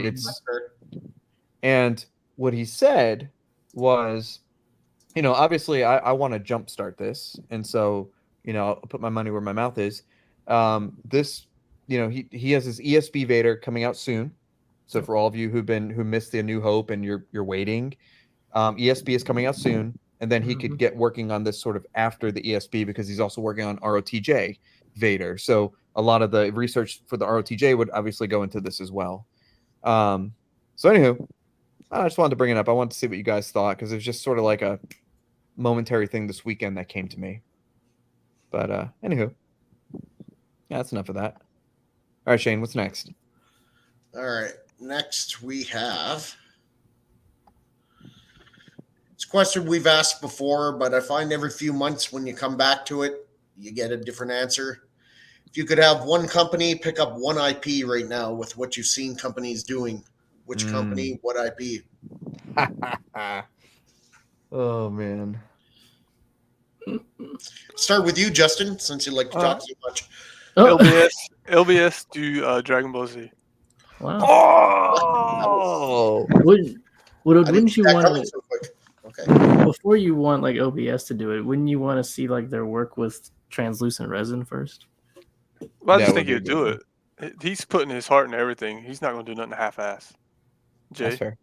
and what he said was, obviously I want to jumpstart this. And so, I'll put my money where my mouth is. This, he has his ESB Vader coming out soon. So for all of you who missed the A New Hope and you're waiting, ESB is coming out soon, and then he could get working on this sort of after the ESB, because he's also working on ROTJ Vader. So a lot of the research for the ROTJ would obviously go into this as well. So anywho, I just wanted to bring it up. I wanted to see what you guys thought, because it was just sort of like a momentary thing this weekend that came to me. But anywho, yeah, that's enough of that. All right, Shane, what's next? All right. Next, we have, it's a question we've asked before, but I find every few months when you come back to it, you get a different answer. If you could have one company pick up one IP right now with what you've seen companies doing, which company, what IP? Oh, man. Start with you, Justin, since you like to talk so much. LBS do Dragon Ball Z. Wow. Oh, wouldn't you want to? So okay. Before you want like OBS to do it, wouldn't you want to see like their work with translucent resin first? Well, I just think he'll do it. He's putting his heart into everything. He's not going to do nothing half-ass. Jay? That's fair.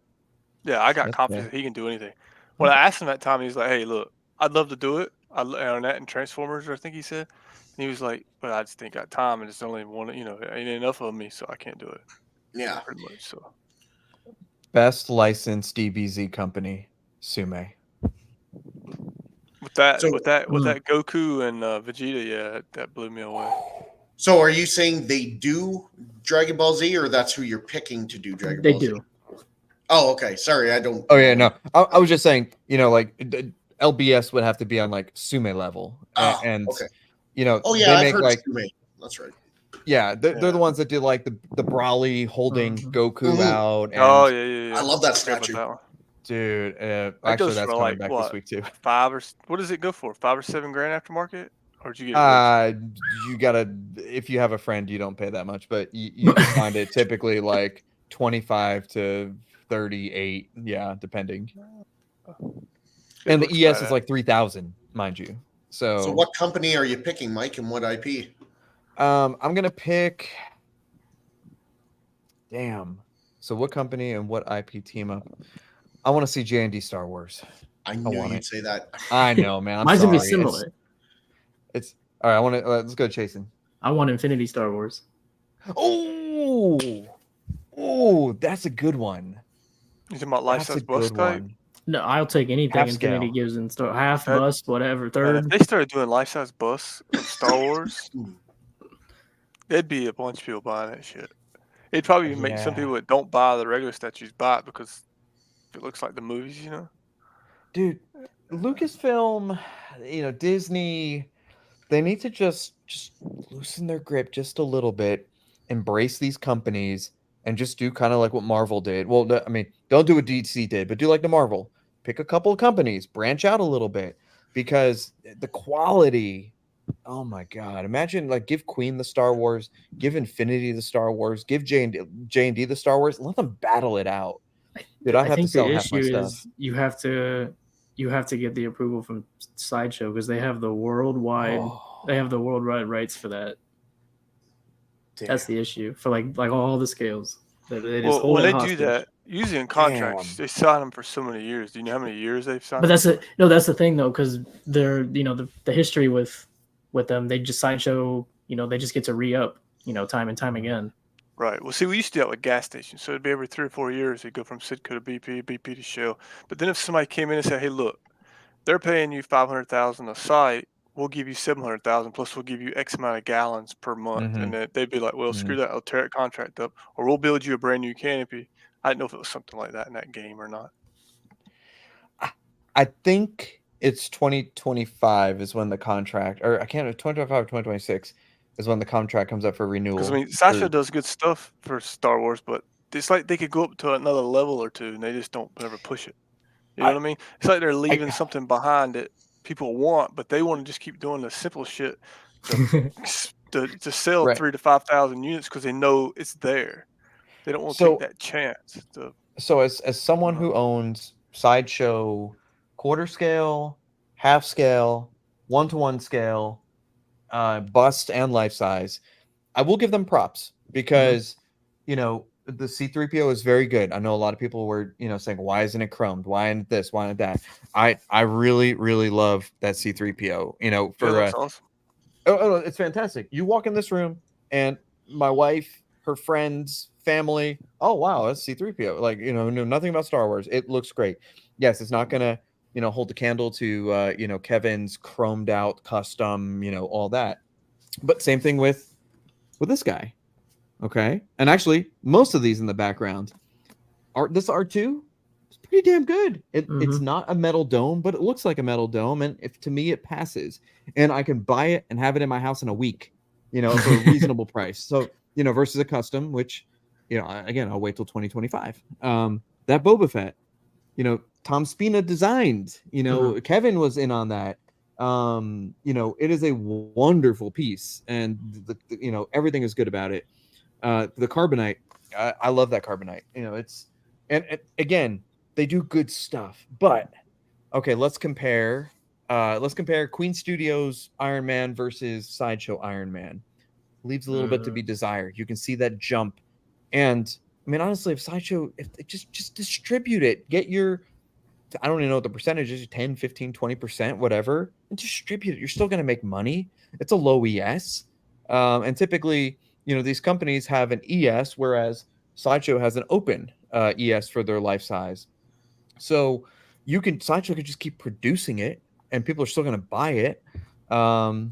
Yeah, I got confidence that he can do anything. When I asked him that time, he was like, hey, look, I'd love to do it. On that and Transformers, I think he said. And he was like, but I just think I got time, and it's only one, ain't enough of me, so I can't do it. Yeah. Pretty much, so. Best licensed DBZ company, Sume. With that Goku and Vegeta, yeah, that blew me away. So are you saying they do Dragon Ball Z, or that's who you're picking to do Dragon Ball Z? They do. Oh, okay. Sorry, I don't. Oh, yeah, no. I was just saying, like, LBS would have to be on like Sume level, and okay. you know, Oh they yeah, I've make heard like of Sume. That's right. yeah, they're the Yeah. ones that did like the Brawly holding Mhm. Goku Mhm. out, Oh and yeah. I love that Forgot about statue. that one. dude, That actually goes that's for coming like back this what, week too. what does it go for? 5 or 7 grand aftermarket, or did you get it real cheap? You gotta, if you have a friend, you don't pay that much, but you can find it typically like 25 to 38, yeah, depending. It And looks the ES is badass. like 3,000, mind you. So what company are you picking, Mike, and what IP? I'm gonna pick. Damn. So what company and what IP team up? I want to see J&D Star Wars. I knew want you'd it. say that. I know, man. I'm Mine's sorry. gonna be similar. It's all right. I want to. Let's go, Chasen. I want Infinity Star Wars. Oh, that's a good one. You talking about That's a life-size bust good type? one. No, I'll take anything Half Infinity scale. gives in Star half That- bust, whatever, Man, if third. they started doing life-size busts of Star Wars, there'd be a bunch of people buying that shit. It'd probably make some Yeah. people that don't buy the regular statues buy it because it looks like the movies, you know? Dude, Lucasfilm, Disney, they need to just loosen their grip just a little bit, embrace these companies, and just do kind of like what Marvel did. Well, I mean, don't do what DC did, but do like the Marvel. Pick a couple of companies, branch out a little bit, because the quality. Oh my God! Imagine like give Queen the Star Wars, give Infinity the Star Wars, give J&D the Star Wars. Let them battle it out. Dude, I'd I have to think sell the half my issue stuff. is you have to get the approval from Sideshow because they have the worldwide rights for that. That's the issue for like all the scales. They just Well, hold when it they hostage. do that, usually in contracts, Damn. they sign them for so many years. Do you know how many years they've signed? But them for? that's the thing though, because they're the history with them, they just Sideshow, they just get to re-up, time and time again. Right. Well, see, we used to do that with gas stations. So it'd be every 3 or 4 years, they'd go from Sitco to BP, BP to Shell. But then if somebody came in and said, "Hey, look, they're paying you 500,000 a site. We'll give you 700,000 plus we'll give you X amount of gallons per month," Mhm. and then they'd be like, "Well, screw Mhm. that. I'll tear that contract up, or we'll build you a brand new canopy." I didn't know if it was something like that in that game or not. I think it's 2025 is when the contract, or I can't, 2025 or 2026 is when the contract comes up for renewal. Because I mean, Sasha for- does good stuff for Star Wars, but it's like they could go up to another level or two, and they just don't ever push it. You know what I mean? It's like they're leaving something behind that people want, but they want to just keep doing the simple shit to sell Right. 3,000 to 5,000 units because they know it's there. They don't want to So- take that chance. So as someone who owns Sideshow quarter scale, half scale, 1-to-1 scale, bust and life size, I will give them props because the C3PO is very good. I know a lot of people were saying, why isn't it chromed? Why isn't this? Why isn't that? I really really love that C3PO. That's awesome. Oh, it's fantastic. You walk in this room and my wife, her friends, family, oh wow, that's C3PO. Like, knew nothing about Star Wars. It looks great. Yes, it's not gonna, hold the candle to Kevin's chromed out custom, all that. But same thing with this guy. Okay. And actually, most of these in the background this R2 is pretty damn good. It's not a metal dome, but it looks like a metal dome, and to me it passes. And I can buy it and have it in my house in a week, for a reasonable price. So, versus a custom, which, again, I'll wait till 2025. That Boba Fett, Tom Spina designed, Kevin was in on that. It is a wonderful piece, and everything is good about it. The carbonite, I love that carbonite. It's and again, they do good stuff. But okay, let's compare. Let's compare Queen Studios Iron Man versus Sideshow Iron Man. Leaves a little bit to be desired. You can see that jump, and I mean, honestly, if Sideshow, if they just distribute it, get your, I don't even know what the percentage is, 10, 15, 20%, whatever, and distribute it. You're still going to make money. It's a low ES. And typically, these companies have an ES, whereas Sideshow has an open ES for their life size. So Sideshow could just keep producing it and people are still going to buy it. But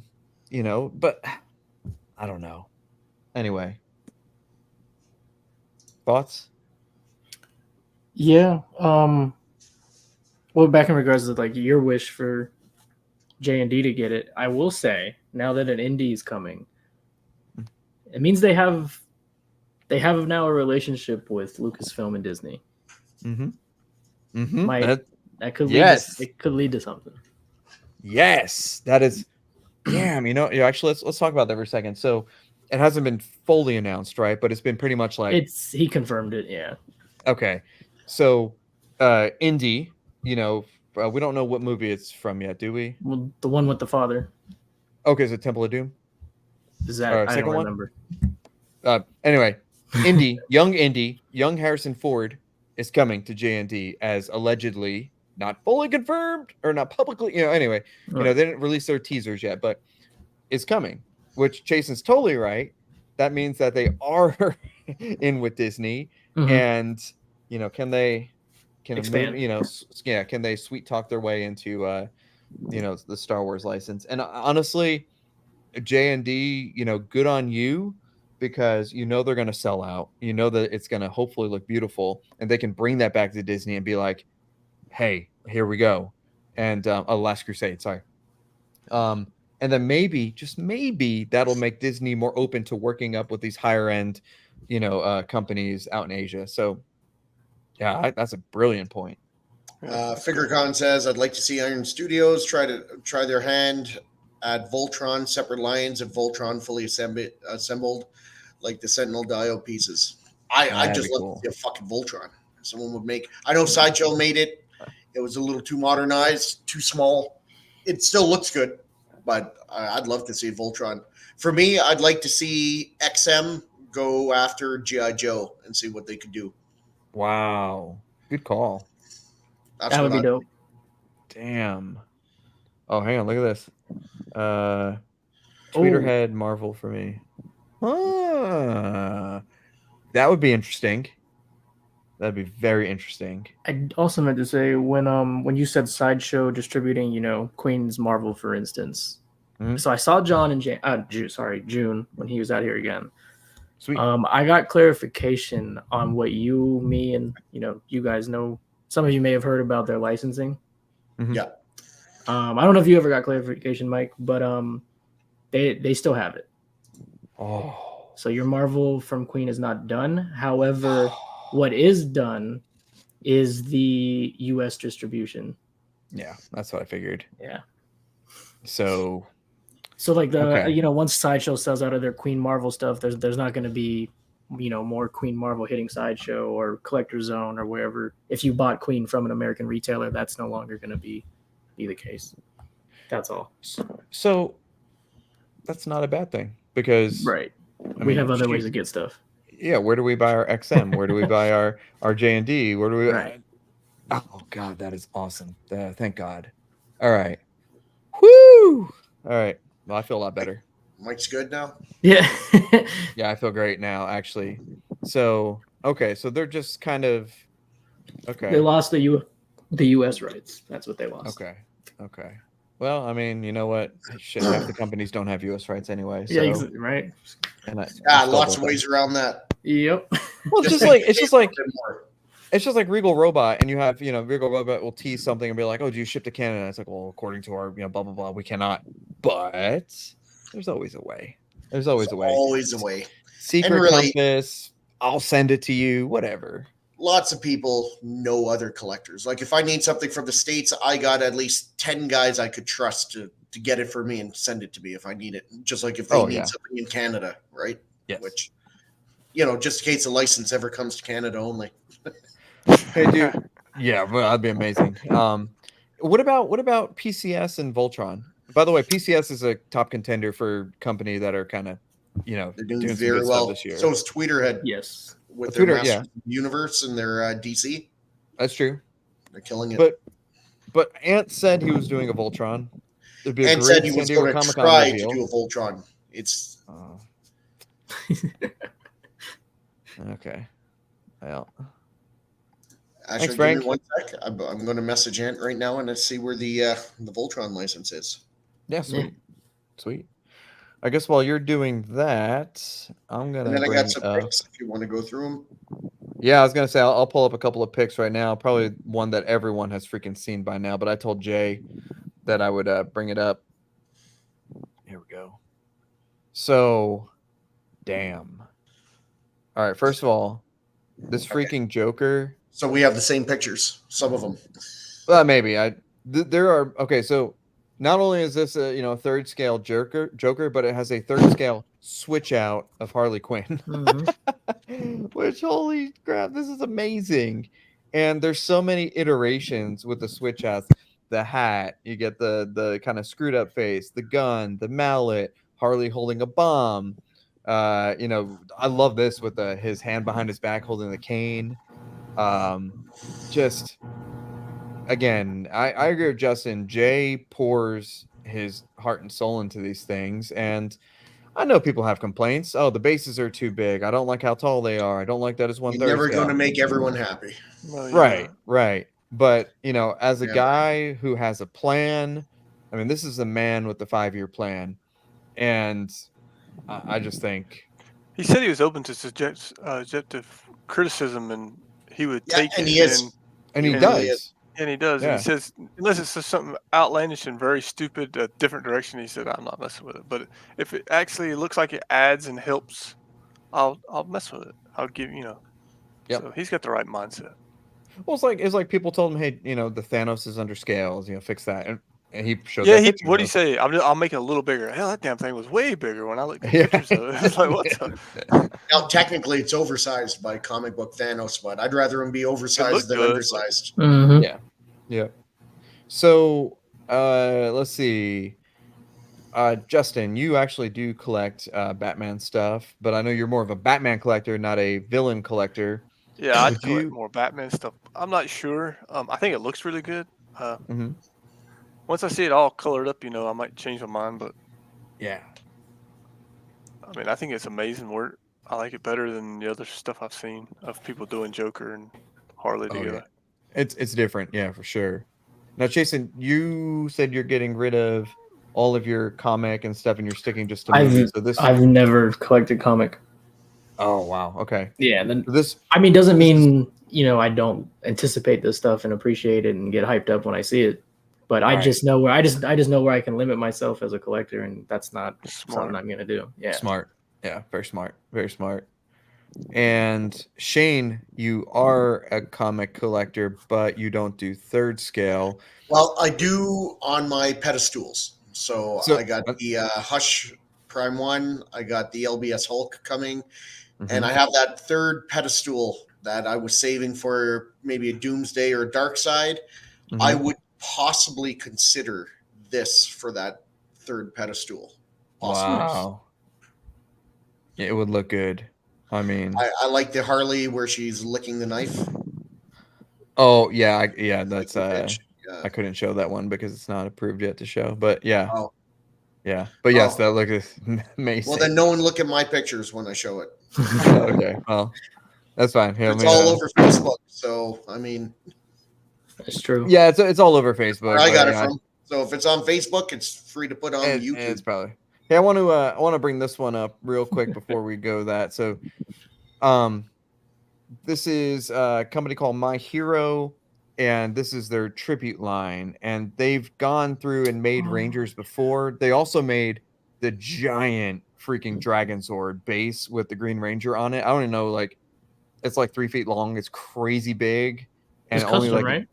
I don't know. Anyway. Thoughts? Yeah. Well, back in regards to like your wish for J&D to get it, I will say now that an indie is coming, it means they have now a relationship with Lucasfilm and Disney. Mm-hmm. Mm-hmm. Might that could lead Yes. to, it could lead to something. Yes, that is. Damn, actually, let's talk about that for a second. So, it hasn't been fully announced, right? But it's been pretty much like He confirmed it, yeah. okay. So, Indy, we don't know what movie it's from yet, do we? Well, the one with the father. Okay, is it Temple of Doom? Is that I second don't one? remember. Anyway, young Harrison Ford is coming to J&D as allegedly not fully confirmed or not publicly, anyway, Right. they didn't release their teasers yet, but it's coming, which Chasen's totally right. That means that they are in with Disney and, can they Expand. can they sweet talk their way into, the Star Wars license? And honestly, J&D, good on you, because they're going to sell out. That it's going to hopefully look beautiful, and they can bring that back to Disney and be like, hey, here we go. And Last Crusade, sorry. And then maybe, just maybe, that'll make Disney more open to working up with these higher end, companies out in Asia. So yeah, that's a brilliant point. FigureCon says, I'd like to see Iron Studios try their hand at Voltron, separate lines of Voltron fully assembled, like the Sentinel Dio pieces. I just love to see a fucking Voltron. Someone would make. I know Sideshow made it. It was a little too modernized, too small. It still looks good, but I'd love to see Voltron. For me, I'd like to see XM go after G.I. Joe and see what they could do. Wow. Good call. That would be dope. Damn. Oh, hang on. Look at this. Tweeterhead Marvel for me. That would be interesting. That'd be very interesting. I also meant to say when you said Sideshow distributing, Queen's Marvel, for instance. Mm-hmm. So I saw John in June when he was out here again. Sweet. I got clarification on what you, me, and you guys know. Some of you may have heard about their licensing. Mm-hmm. Yeah. I don't know if you ever got clarification, Mike, but they still have it. Oh. So your Marvel from Queen is not done. However, what is done is the U.S. distribution. Yeah, that's what I figured. Yeah. So like once Sideshow sells out of their Queen Marvel stuff, there's not going to be, more Queen Marvel hitting Sideshow or Collector Zone or wherever. If you bought Queen from an American retailer, that's no longer going to be the case. That's all. So that's not a bad thing, because right. We have other ways to get stuff. Yeah, where do we buy our XM? Where do we buy our J&D? Where do we? Right. Oh God, that is awesome. Thank God. All right. Woo! All right. Well, I feel a lot better. Mike's good now? Yeah. Yeah, I feel great now, actually. So, okay, so they're just kind of okay. They lost the U.S. rights. That's what they lost. Okay. Well, I mean, you know what? Shit, half the companies don't have U.S. rights anyway. So. Yeah, right. And lots of ways around that. Yep. Well, it's just like Regal Robot, and you have, Regal Robot will tease something and be like, "Oh, do you ship to Canada?" And it's like, well, according to our, blah blah blah, we cannot. But there's always a way. There's always a way. Always a way. Secret compass. I'll send it to you. Whatever. Lots of people know other collectors. Like if I need something from the States, I got at least 10 guys I could trust to get it for me and send it to me if I need it. Just like if they need something in Canada, right? Yes. Which, just in case the license ever comes to Canada only. Hey, dude. Yeah, well, that'd be amazing. What about PCS and Voltron? By the way, PCS is a top contender for company that are kind of, they're doing very well this year. So is Tweeterhead. Yes. With their Masters of the Universe and their DC. That's true. They're killing it. But Ant said he was doing a Voltron. Ant said he was going to try to do a Voltron. It's okay. Well, actually, thanks, Frank. Give me 1 sec. I'm going to message Ant right now and see where the Voltron license is. Yeah, sweet. I guess while you're doing that, I'm gonna. And then I got some picks if you want to go through them. Yeah, I was gonna say I'll pull up a couple of pics right now. Probably one that everyone has freaking seen by now. But I told Jay that I would bring it up. Here we go. So, damn. All right. First of all, this freaking Joker. So we have the same pictures, some of them. Well, maybe there are okay. So not only is this a third scale Joker, but it has a third scale switch out of Harley Quinn. Which, holy crap, this is amazing. And there's so many iterations with the switch outs. The hat, you get the kind of screwed up face, the gun, the mallet, Harley holding a bomb. I love this with his hand behind his back holding the cane. Just again, I agree with Justin. Jay pours his heart and soul into these things, and I know people have complaints. Oh, the bases are too big. I don't like how tall they are. I don't like that as You're 1/3 never going to scale. make everyone happy. Well, Right, right. But as a Yeah. guy who has a plan, I mean, this is a man with a 5-year plan, and I just think, He said he was open to subjective criticism, and he would Yeah, take and it. he is. and he Yeah. does. And he does. And Yeah. he says, unless it's just something outlandish and very stupid, a different direction, he said, I'm not messing with it. But if it actually looks like it adds and helps, I'll mess with it. I'll give Yep. So he's got the right mindset. Well, it's like people told him, hey, the Thanos is under scales, fix that, and he showed Yeah, that picture. what do you say? I'll make it a little bigger. Hell, that damn thing was way bigger when I looked at Yeah. pictures of it. It's like, what the? Now, technically, it's oversized by comic book Thanos, but I'd rather him be oversized than good, but- undersized. Yeah. So, let's see. Justin, you actually do collect Batman stuff, but I know you're more of a Batman collector, not a villain collector. Yeah, I'd Would collect you- more Batman stuff. I'm not sure. I think it looks really good. Mhm. Once I see it all colored up, I might change my mind. But Yeah. I mean, I think it's amazing work. I like it better than the other stuff I've seen of people doing Joker and Harley Oh, together. yeah. It's different, yeah, for sure. Now, Chasen, you said you're getting rid of all of your comic and stuff, and you're sticking just to movies. So this. I've never collected comic. Oh wow. Okay. Yeah. Then So this. I mean, doesn't mean I don't anticipate this stuff and appreciate it and get hyped up when I see it. But I Right. just know where I just know where I can limit myself as a collector, and that's not Smart. something I'm gonna do. Yeah. Smart. Yeah. Very smart. Very smart. And Shane, you are a comic collector, but you don't do third scale. Well, I do on my pedestals. So I got the Hush Prime1. I got the LBS Hulk coming. And I have that third pedestal that I was saving for maybe a Doomsday or a Dark Side. I would possibly consider this for that third pedestal. Possibly. Wow. Yeah, it would look good. I mean, I like the Harley where she's licking the knife. oh yeah, that's Yeah. I couldn't show that one because it's not approved yet to show. But yeah, Oh. yeah. But yes, Oh. that looks amazing. Well, then no one look at my pictures when I show it. Okay, well, that's fine. Here, It's let me, all over Facebook. So, I mean, That's true. Yeah, it's all over Facebook. where I got but, it from. So if it's on Facebook, it's free to put on YouTube. It's probably. Hey, I want to bring this one up real quick before we go that. So, this is a company called My Hero, and this is their tribute line. And they've gone through and made Rangers before. They also made the giant freaking Dragon Sword base with the Green Ranger on it. I don't even know, it's like 3 feet long. It's crazy big, and It's only custom, right?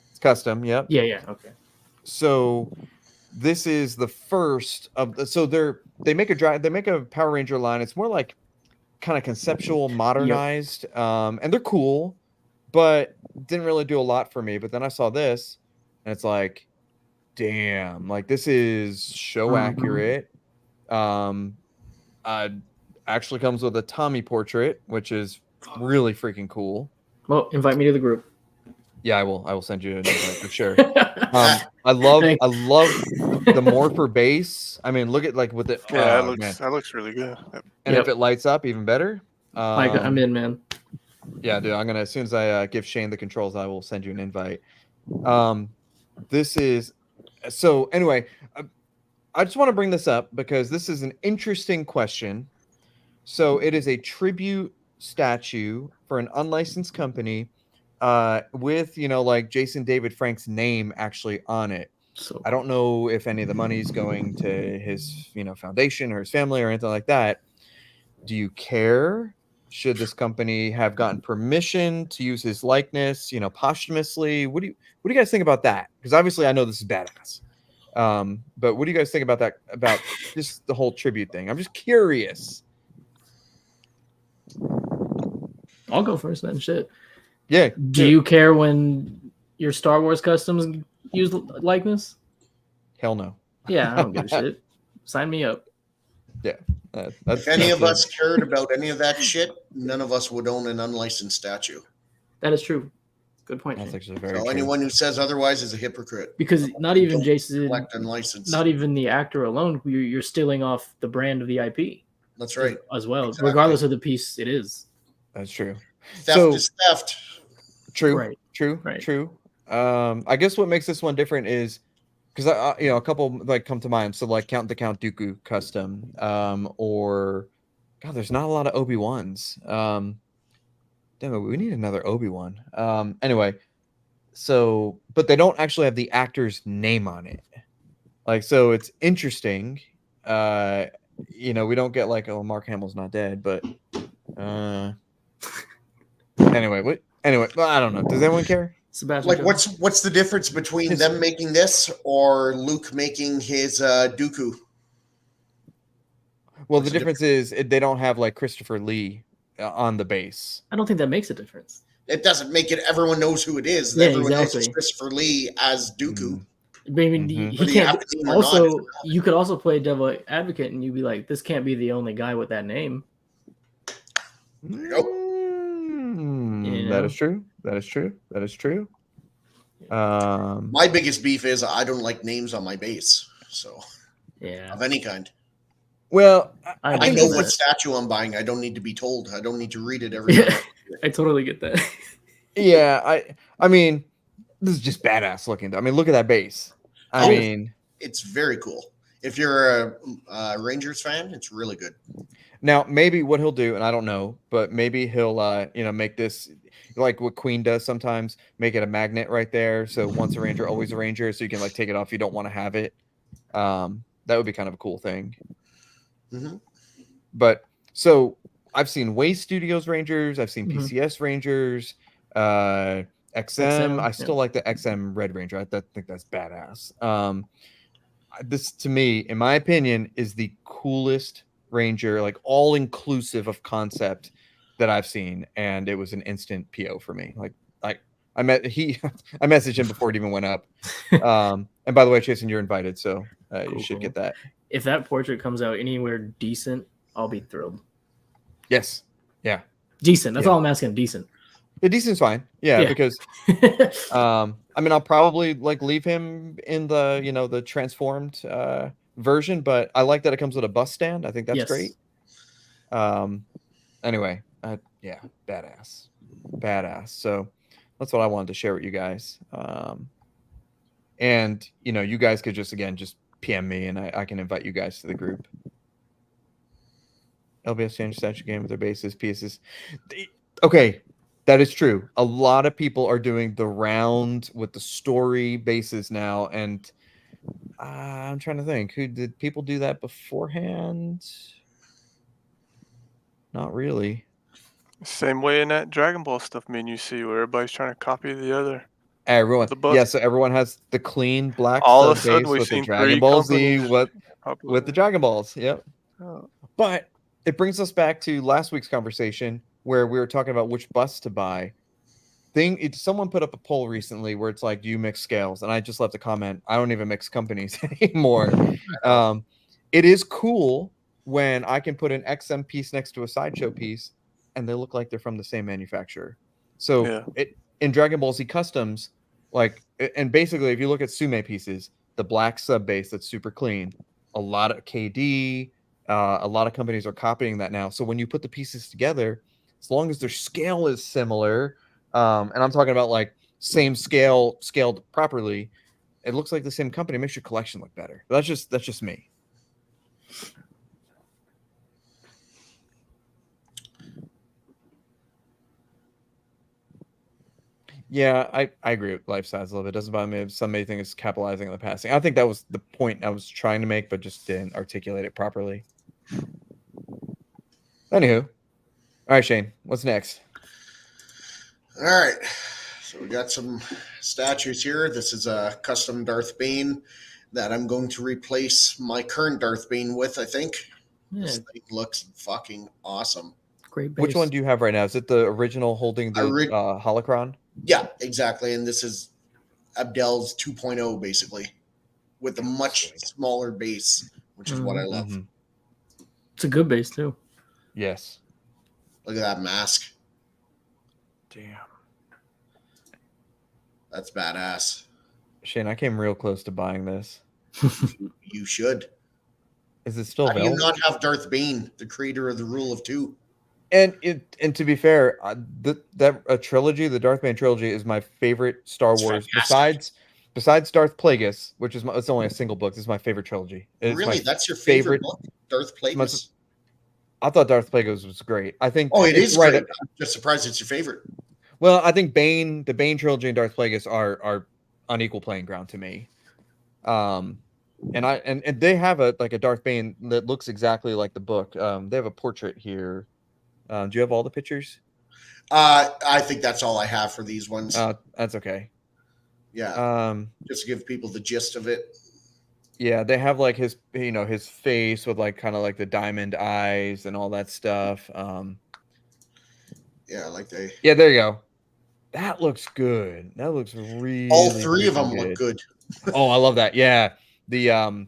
It's custom. Yep. Yeah. Okay. So this is the first of the, so they make a Power Ranger line. It's more like kind of conceptual, modernized, and they're cool, but didn't really do a lot for me. But then I saw this, and it's like, damn, like this is show accurate. Actually comes with a Tommy portrait, which is really freaking cool. Well, invite me to the group. Yeah, I will send you an invite for sure. I love the morpher base. I mean, look at with the Yeah, man. that looks really good. And if it lights up, even better. I'm in, man. Yeah, dude. I'm gonna, as soon as I give Shane the controls, I will send you an invite. This is so. Anyway, I just want to bring this up because this is an interesting question. So it is a tribute statue for an unlicensed company with, like Jason David Frank's name actually on it. So I don't know if any of the money's going to his, foundation or his family or anything like that. Do you care? Should this company have gotten permission to use his likeness, posthumously? What do you guys think about that? Because obviously I know this is badass. But what do you guys think about that? About just the whole tribute thing? I'm just curious. I'll go first then. Shit. Yeah. Do you care when your Star Wars customs use likeness? Hell no. Yeah, I don't give a shit. Sign me up. Yeah. If any of us cared about any of that shit, none of us would own an unlicensed statue. That is true. Good point. That's Shane. actually very So true. anyone who says otherwise is a hypocrite. Because not even Don't Jason, collect unlicensed. not even the actor alone, you're stealing off the brand of the IP. That's right. As well, Exactly. regardless of the piece it is. That's true. Theft is theft. True. Right. True. Right. True. I guess what makes this one different is because a couple like come to mind. So like Count Dooku custom, or God, there's not a lot of Obi-Wans. Damn it, we need another Obi-Wan. Anyway, so but they don't actually have the actor's name on it. Like, so it's interesting. We don't get like, oh, Mark Hamill's not dead, but anyway, well, I don't know. Does anyone care? Sebastian, Like, what's the difference between them making this or Luke making his Dooku? Well, the difference is they don't have like Christopher Lee on the base. I don't think that makes a difference. It doesn't make it. Everyone knows who it is. Yeah, Everyone exactly. knows Christopher Lee as Dooku. I mean, Mhm. he Whether you have can't. to name or Also, not, you could also play devil advocate, and you'd be like, "This can't be the only guy with that name." Nope. That is true. That is true. That is true. My biggest beef is I don't like names on my base. So, Yeah, of any kind. Well, I I think know that's what it. statue I'm buying. I don't need to be told. I don't need to read it every Yeah, time. I totally get that. yeah, I mean, this is just badass looking. I mean, look at that base. I Oh. mean, It's very cool. If you're a Rangers fan, it's really good. now maybe what he'll do, and I don't know, but maybe he'll make this like what Queen does sometimes, make it a magnet right there. So once a Ranger, always a Ranger, so you can like take it off if you don't want to have it. That would be kind of a cool thing. Mm-hmm. But so I've seen Waste Studios Rangers, I've seen Mhm. PCS Rangers, XM. I yeah. still like the XM Red Ranger. I think that's badass. This to me, in my opinion, is the coolest Ranger, like all inclusive of concept that I've seen, and it was an instant PO for me. Like I messaged him before it even went up. And by the way, Chasen, you're invited, so you Cool, should cool. get that. If that portrait comes out anywhere decent, I'll be thrilled. Yes, yeah. Decent. That's Yeah. all I'm asking. Decent. The decent's fine. Yeah, Yeah. because I mean, I'll probably like leave him in the the transformed version, but I like that it comes with a bus stand. I think that's Yes. great. Anyway, yeah, badass. So that's what I wanted to share with you guys. And you guys could just PM me, and I can invite you guys to the group. LBS changed statue game with their bases, pieces. Okay, that is true. A lot of people are doing the round with the story bases now, and I'm trying to think. Who did people do that beforehand? Not really. Same way in that Dragon Ball stuff menu you see where everybody's trying to copy the other. Everyone, The bus. yeah. So everyone has the clean black All of a sub sudden, base we've with the seen Dragon 3 Ball Z companies with populate the it. Dragon Balls. Yep. Oh. But it brings us back to last week's conversation where we were talking about which bus to buy. Someone put up a poll recently where it's like, do you mix scales? And I just left a comment. I don't even mix companies anymore. It is cool when I can put an XM piece next to a Sideshow piece and they look like they're from the same manufacturer. So Yeah. in Dragon Ball Z Customs, like, and basically if you look at Sume pieces, the black sub base that's super clean, a lot of KD, a lot of companies are copying that now. So when you put the pieces together, as long as their scale is similar, and I'm talking about like same scale, scaled properly, it looks like the same company. It makes your collection look better. That's just me. Yeah, I agree with life size a little bit. It doesn't bother me if somebody thinks it's capitalizing on the passing. I think that was the point I was trying to make, but just didn't articulate it properly. Anywho, all right, Shane, what's next? All right. So we got some statues here. This is a custom Darth Bane that I'm going to replace my current Darth Bane with, I think. Yeah, This thing looks fucking awesome. great base. Which one do you have right now? Is it the original holding the holocron? Yeah, exactly. And this is Abdel's 2.0, basically, with a much smaller base, which is what I love. Mm-hmm. It's a good base too. Yes. Look at that mask. Damn. That's badass. Shane, I came real close to buying this. You should. Is it still How do you available? not have Darth Bane, the creator of the Rule of Two? And to be fair, that trilogy, the Darth Bane trilogy, is my favorite Star It's Wars. fantastic. Besides Darth Plagueis, which is it's only a single book. This is my favorite trilogy. It's Really? my That's your favorite book? Darth Plagueis? I thought Darth Plagueis was great. I think Oh, it it's is right. great. I'm just surprised it's your favorite. Well, I think the Bane trilogy and Darth Plagueis are on equal playing ground to me. And they have a Darth Bane that looks exactly like the book. They have a portrait here. Do you have all the pictures? I think that's all I have for these ones. That's okay. Yeah. Just to give people the gist of it. Yeah, they have like his face with like kind of like the diamond eyes and all that stuff. Yeah, like they. Yeah, there you go. That looks good. That looks really. All three of them good. look good. Oh, I love that. Yeah, the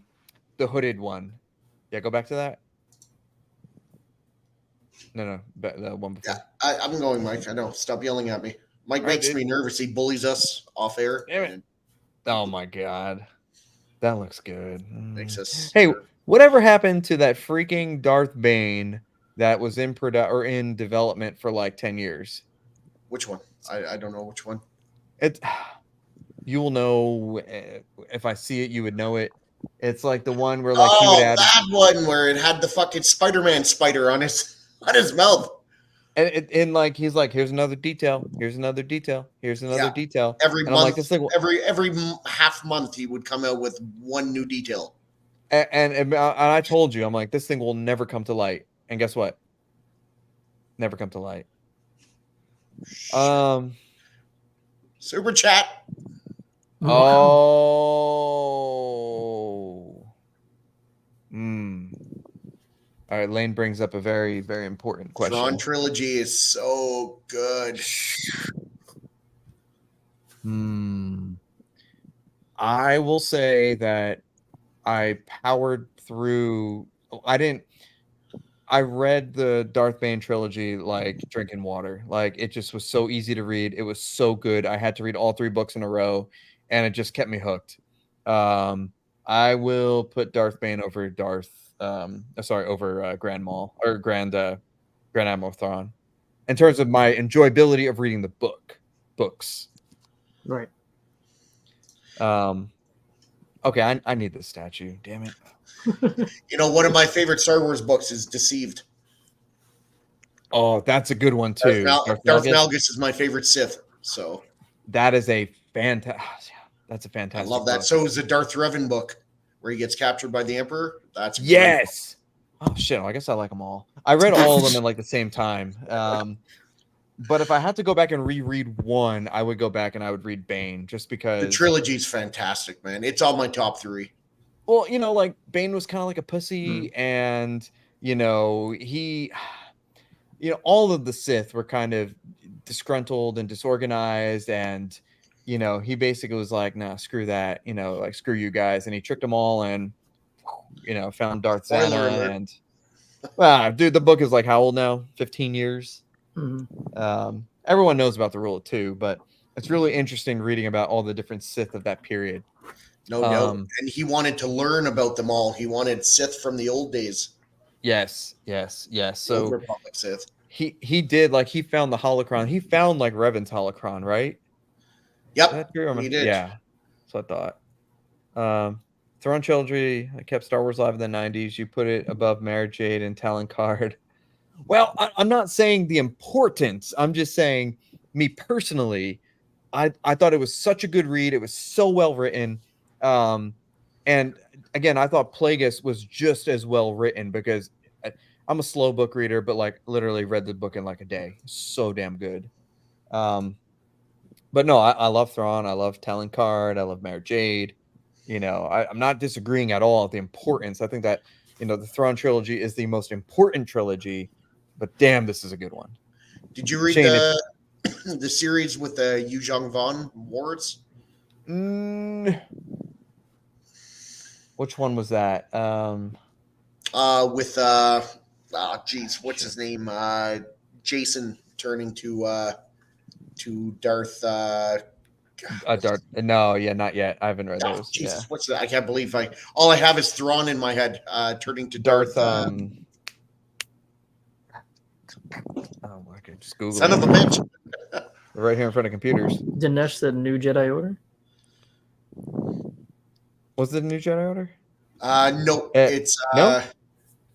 hooded one. Yeah, go back to that. No, the one before. Yeah, I'm going, Mike. I know. Stop yelling at me. Mike makes me nervous. He bullies us off air. Damn it. Oh my god, that looks good. Makes us. Hey, whatever happened to that freaking Darth Bane that was in in development for like 10 years? Which one? I don't know which one. You will know if I see it. You would know it. It's like the one where like he would add that one where it had the fucking Spider-Man spider on his mouth. And like he's like, here's another detail. Here's another detail. Here's another detail. Every and month, I'm like, this thing, every half month, he would come out with one new detail. And I told you, I'm like, this thing will never come to light. And guess what? Never come to light. Super chat. Oh. All right, Lane brings up a very, very important question. Tron trilogy is so good. I will say that I powered through. I read the Darth Bane trilogy like drinking water. Like it just was so easy to read. It was so good. I had to read all 3 books in a row, and it just kept me hooked. I will put Darth Bane over over Grand Maul or Grand Admiral Thrawn in terms of my enjoyability of reading the books. Right. Okay, I need this statue. Damn it. You know, one of my favorite Star Wars books is Deceived. Oh, that's a good one too. Darth Malgus is my favorite Sith. So that is a fantastic. That's a fantastic. I love that. Book. So is the Darth Revan book where he gets captured by the Emperor. That's yes. Oh shit! I guess I like them all. I read all of them in like the same time. But if I had to go back and reread one, I would go back and I would read Bane just because the trilogy's fantastic, man. It's on my top 3. Well, like Bane was kind of like a pussy, and he, all of the Sith were kind of disgruntled and disorganized, and he basically was like, nah, screw that, like screw you guys, and he tricked them all, and found Darth Zana, and dude, the book is like how old now? 15 years. Everyone knows about the Rule of Two, but it's really interesting reading about all the different Sith of that period. No doubt. And he wanted to learn about them all. He wanted Sith from the old days. Yes. So Republic Sith. He did, like, he found the holocron. He found like Revan's holocron, right? Yep. He did. Yeah. That's what I thought. Throne trilogy. I kept Star Wars alive in the 90s. You put it above Mara Jade and Talon Card. Well, I'm not saying the importance. I'm just saying, me personally, I thought it was such a good read. It was so well written. And again, I thought Plagueis was just as well written because I'm a slow book reader, but like literally read the book in like a day. So damn good. But no, I love Thrawn. I love Talon-Karrde. I love Mara Jade. I'm not disagreeing at all with the importance. I think that, the Thrawn trilogy is the most important trilogy, but damn, this is a good one. Did you read Shane, the series with the Yu Zhang Vaughn Wars? Which one was that? With what's his name? Jason turning to Darth. Darth. No, yeah, not yet. I haven't read those. Jesus, Yeah. what's that? I can't believe all I have is Thrawn in my head. Turning to Darth. Oh my god, just Google. Son of a bitch. Right here in front of computers. Dinesh said New Jedi Order. Was it a New Jedi Order? No, it's no.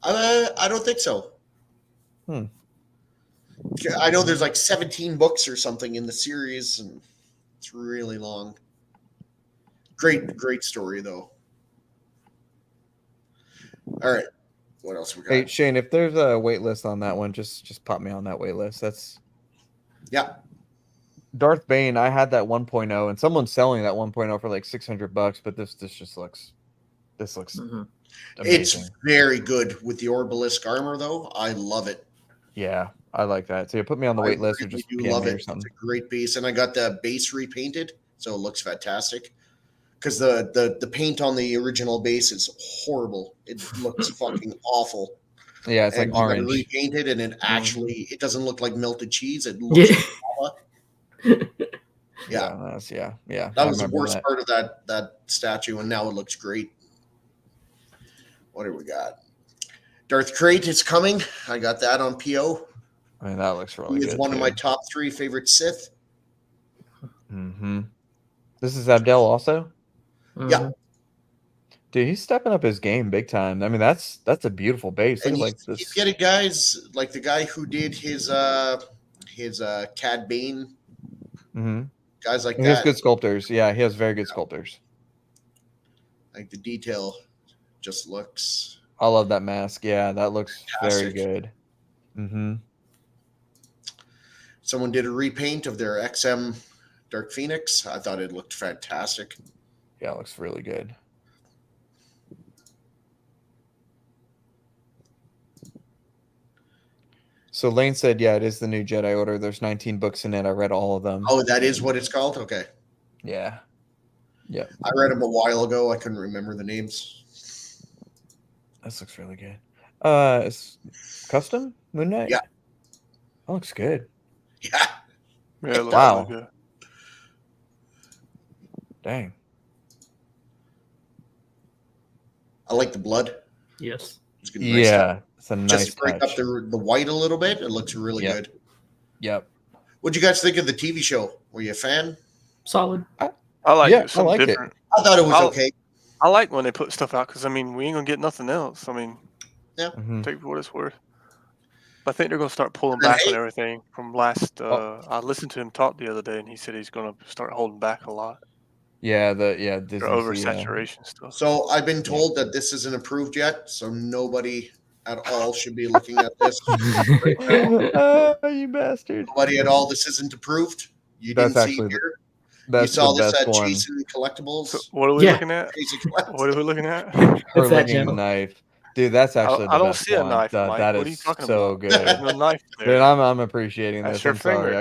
I don't think so. I know there's like 17 books or something in the series, and it's really long. Great story though. All right, what else we got? Hey Shane, if there's a wait list on that one, just pop me on that wait list. That's Darth Bane. I had that 1.0, and someone's selling that 1.0 for like $600, but this just looks amazing. It's very good with the Orbalisk armor though. I love it. Yeah, I like that. So you put me on the wait list, or just do PM love me it. or something. It's a great base, and I got the base repainted, so it looks fantastic. Because the paint on the original base is horrible. It looks fucking awful. Yeah, it's like orange. Repainted, and it doesn't look like melted cheese. It looks like lava. Yeah. That was the worst part of that statue, and now it looks great. What do we got? Darth Krayt is coming. I got that on PO. I mean, that looks really good. He is one of my top 3 favorite Sith. This is Abdel also? Yeah. Dude, he's stepping up his game big time. I mean, that's a beautiful base. And he's getting guys like the guy who did his Cad Bane. Guys like that. He has good sculptors. Yeah, he has very good sculptors. Like the detail just looks. I love that mask. Yeah, that looks fantastic. Very good. Someone did a repaint of their XM Dark Phoenix. I thought it looked fantastic. Yeah, it looks really good. So Lane said, yeah, it is the New Jedi Order. There's 19 books in it. I read all of them. Oh, that is what it's called? Okay. Yeah. Yeah. I read them a while ago. I couldn't remember the names. This looks really good. It's custom Moon Knight? Yeah. That looks good. Yeah. Yeah, it looks wow. really good. Dang. I like the blood. Yes. Yeah. It's a nice just break touch. up the white a little bit. It looks really good. Yep. What'd you guys think of the TV show? Were you a fan? Solid. I like it. I liked different. I thought it was okay. I like when they put stuff out because, I mean, we ain't going to get nothing else. I mean, yeah. Take it for what it's worth. But I think they're going to start pulling back on everything from last. I listened to him talk the other day, and he said he's going to start holding back a lot. Yeah, Disney, oversaturation stuff. So I've been told that this isn't approved yet, so nobody at all should be looking at this. You bastard! Nobody at all. This isn't approved. You didn't see here. You saw this at Chasen Collectibles. So what are we looking at? What are we looking at? Her licking the knife. Dude, that's actually I the don't best see a one. knife. That what are you is talking so about? good. There's no knife there. Dude, I'm appreciating this. That's your I'm sorry.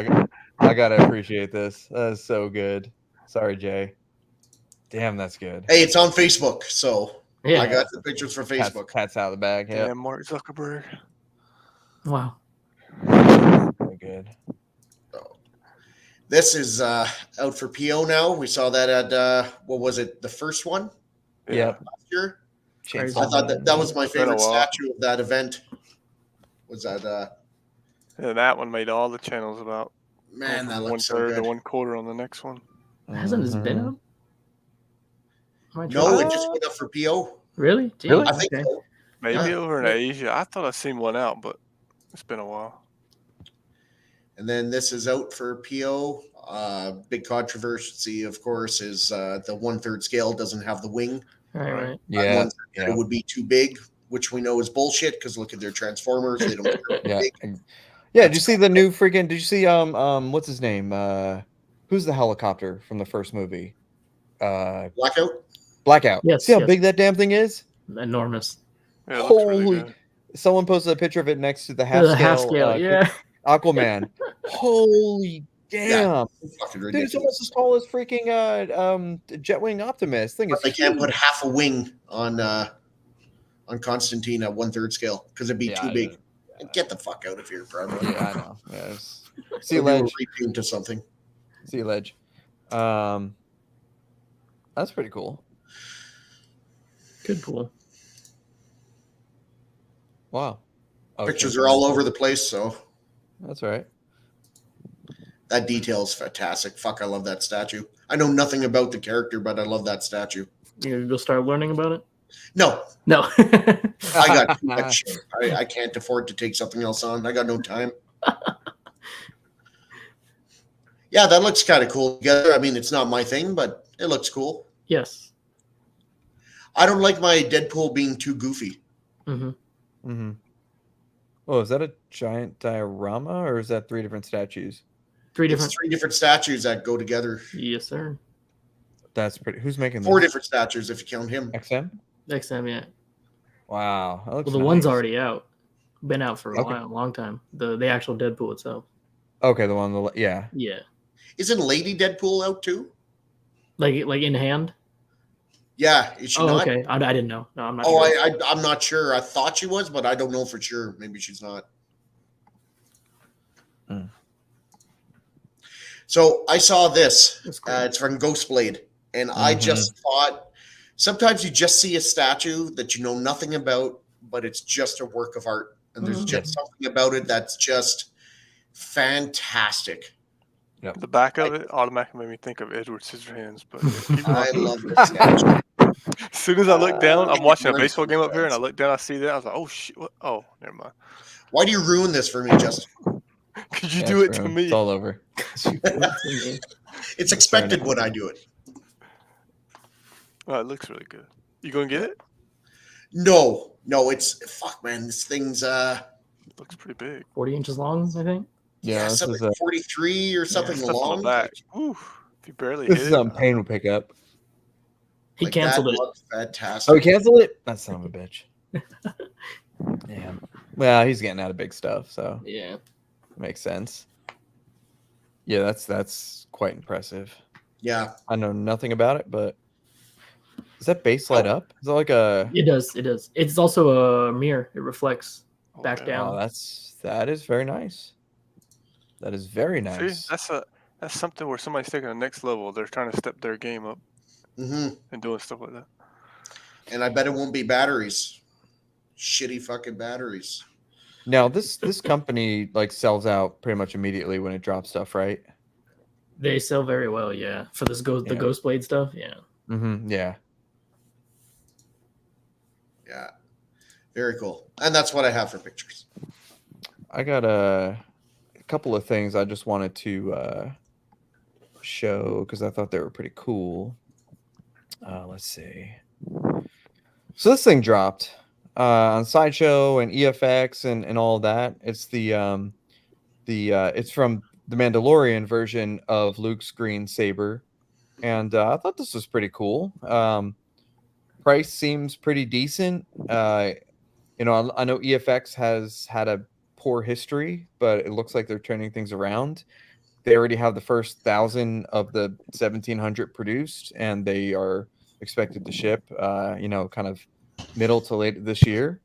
I gotta appreciate this. That is so good. Sorry, Jay. Damn, that's good. Hey, it's on Facebook, so Yeah. I got the pictures for Facebook. Cat's out of the bag. Yeah, Mark Zuckerberg. Wow. Very good. This is out for PO now. We saw that at what was it? The first one? Yeah. Last year. Crazy. I thought that was my favorite statue of that event. Was that Yeah, that one made all the channels about. Man, that looks so 1/3 good. to 1/4 on the next one. Hasn't this been up? No, it just went up for PO. Really? Really? I think so. Maybe over in Asia. I thought I seen one out, but it's been a while. And then this is out for PO. Big controversy, of course, is the 1/3 scale doesn't have the wing. Right. Yeah. One said it would be too big, which we know is bullshit because look at their Transformers. They don't care Yeah. big. Yeah. Did you see the new freaking? Did you see what's his name? Who's the helicopter from the first movie? Blackout. Yes, See how yes. big that damn thing is? Enormous. Yeah, it looks really Holy! good. Someone posted a picture of it next to the half The scale. half scale, yeah. Aquaman. Holy damn! Fucking Dude, ridiculous. it's almost as tall as freaking Jetwing Optimus. Thing is But they can't put huge. half a wing on Constantine at 1/3 scale because it'd be too big. Get the fuck out of here, Prime1. Yeah, I know. Yeah, see Or do a ledge. repaint to something. See ledge. That's pretty cool. Good pool. Wow. Pictures are all over the place, so That's right. that detail is fantastic. Fuck, I love that statue. I know nothing about the character, but I love that statue. You gonna go start learning about it? No, No. I got too much shit. I can't afford to take something else on. I got no time. Yeah, that looks kind of cool together. I mean, it's not my thing, but it looks cool. Yes. I don't like my Deadpool being too goofy. Mm-hmm. Mm-hmm. Oh, is that a giant diorama or is that 3 different statues? It's 3 different statues that go together. Yes, sir. That's pretty. Who's making 4 this? different statues if you count him. XM? Next time, yeah. Wow. That looks Well, the one's nice. already out. Been out for a while, a long time. The actual Deadpool itself. Okay, the one. Yeah. Yeah. Isn't Lady Deadpool out too? Like in hand? Yeah, is she Oh, not? okay. I didn't know. No, I'm not Oh, sure. I'm not sure. I thought she was, but I don't know for sure. Maybe she's not. Mm. So I saw this. That's cool. It's from Ghostblade, and I just thought sometimes you just see a statue that you know nothing about, but it's just a work of art, and there's just something about it that's just fantastic. Yep. The back of it automatically made me think of Edward Scissorhands, but I love this statue. as soon as I look down, I'm watching a baseball game up here, and I look down, I see that, I was like, "Oh shit! What? Oh, never mind." Why do you ruin this for me, Justin? Could you do it to me? It's all over. It's expected when I do it. Oh, it looks really good. You gonna get it? No, it's fuck, man. This thing's It looks pretty big. 40 inches long, I think. Yeah, this something is a 43 or something Stuff on long. the back. Oof. If you barely this hit is it. something Payne will pick up. He Like, canceled that it. looks fantastic. Oh, he canceled it? That son of a bitch. Yeah. Well, he's getting out of big stuff, so Yeah. makes sense. Yeah, that's quite impressive. Yeah, I know nothing about it, but is that base light up? Is that like a? It does. It does. It's also a mirror. It reflects back Okay. down. Oh, that is very nice. That is very nice. See, that's something where somebody's taking the next level. They're trying to step their game up and doing stuff like that. and I bet it won't be batteries. Shitty fucking batteries. Now this company like sells out pretty much immediately when it drops stuff, right? They sell very well, yeah. For this the Ghostblade stuff, yeah. Mm-hmm. Yeah. Yeah, very cool. And that's what I have for pictures. I got a couple of things I just wanted to show because I thought they were pretty cool. Let's see. So this thing dropped on Sideshow and EFX and all that. It's it's from the Mandalorian version of Luke's green saber, and I thought this was pretty cool. Price seems pretty decent. I know EFX has had a poor history, but it looks like they're turning things around. They already have the first 1,000 of the 1,700 produced, and they are expected to ship, kind of middle to late this year.